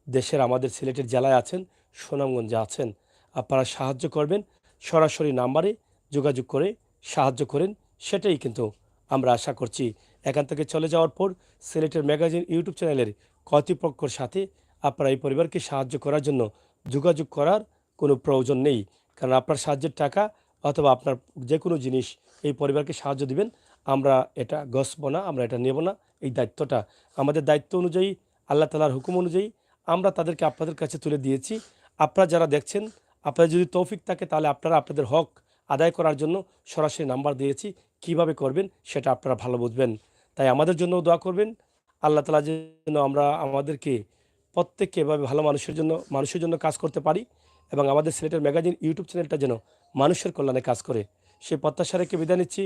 দেশের আমাদের সিলেটের জেলায় আছেন, সুনামগঞ্জে আছেন, আপনারা সাহায্য করবেন, সরাসরি নাম্বারে যোগাযোগ করে সাহায্য করেন, সেটাই কিন্তু আমরা আশা করছি। এখান থেকে চলে যাওয়ার পর সিলেটের ম্যাগাজিন ইউটিউব চ্যানেলের কর্তৃপক্ষের সাথে আপনারা এই পরিবারকে সাহায্য করার জন্য যোগাযোগ করার কোনো প্রয়োজন নেই। কারণ আপনার সাহায্যের টাকা অথবা আপনার যে কোনো জিনিস এই পরিবারকে সাহায্য দিবেন, আমরা এটা গসব না, আমরা এটা নেব না। এই দায়িত্বটা আমাদের দায়িত্ব অনুযায়ী, আল্লাহ তাআলার হুকুম অনুযায়ী আমরা তাদেরকে আপনাদের কাছে তুলে দিয়েছি। আপনারা যারা দেখছেন, আপনাদের যদি তৌফিক থাকে তাহলে আপনারা আপনাদের হক আদায় করার জন্য সরাসরি নাম্বার দিয়েছি, কিভাবে করবেন সেটা আপনারা ভালো বুঝবেন। তাই আমাদের জন্য দোয়া করবেন, আল্লাহ তাআলা যেন আমরা আমাদেরকে প্রত্যেককে এভাবে ভালো মানুষের জন্য কাজ করতে পারি এবং আমাদের সিলেটের ম্যাগাজিন ইউটিউব চ্যানেলটা যেন মানুষের কল্যাণে কাজ করে, সেই প্রত্যাশা রেখে বিদায় নিচ্ছি।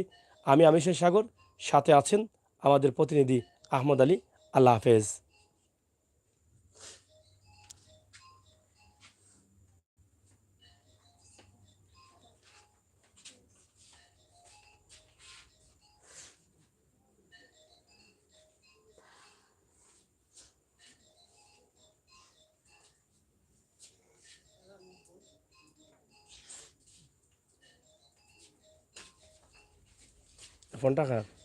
আমি আমির সাগর, সাথে আছেন আমাদের প্রতিনিধি আহমদ আলী। আল্লাহ হাফেজ। ফোনটা খারাপ।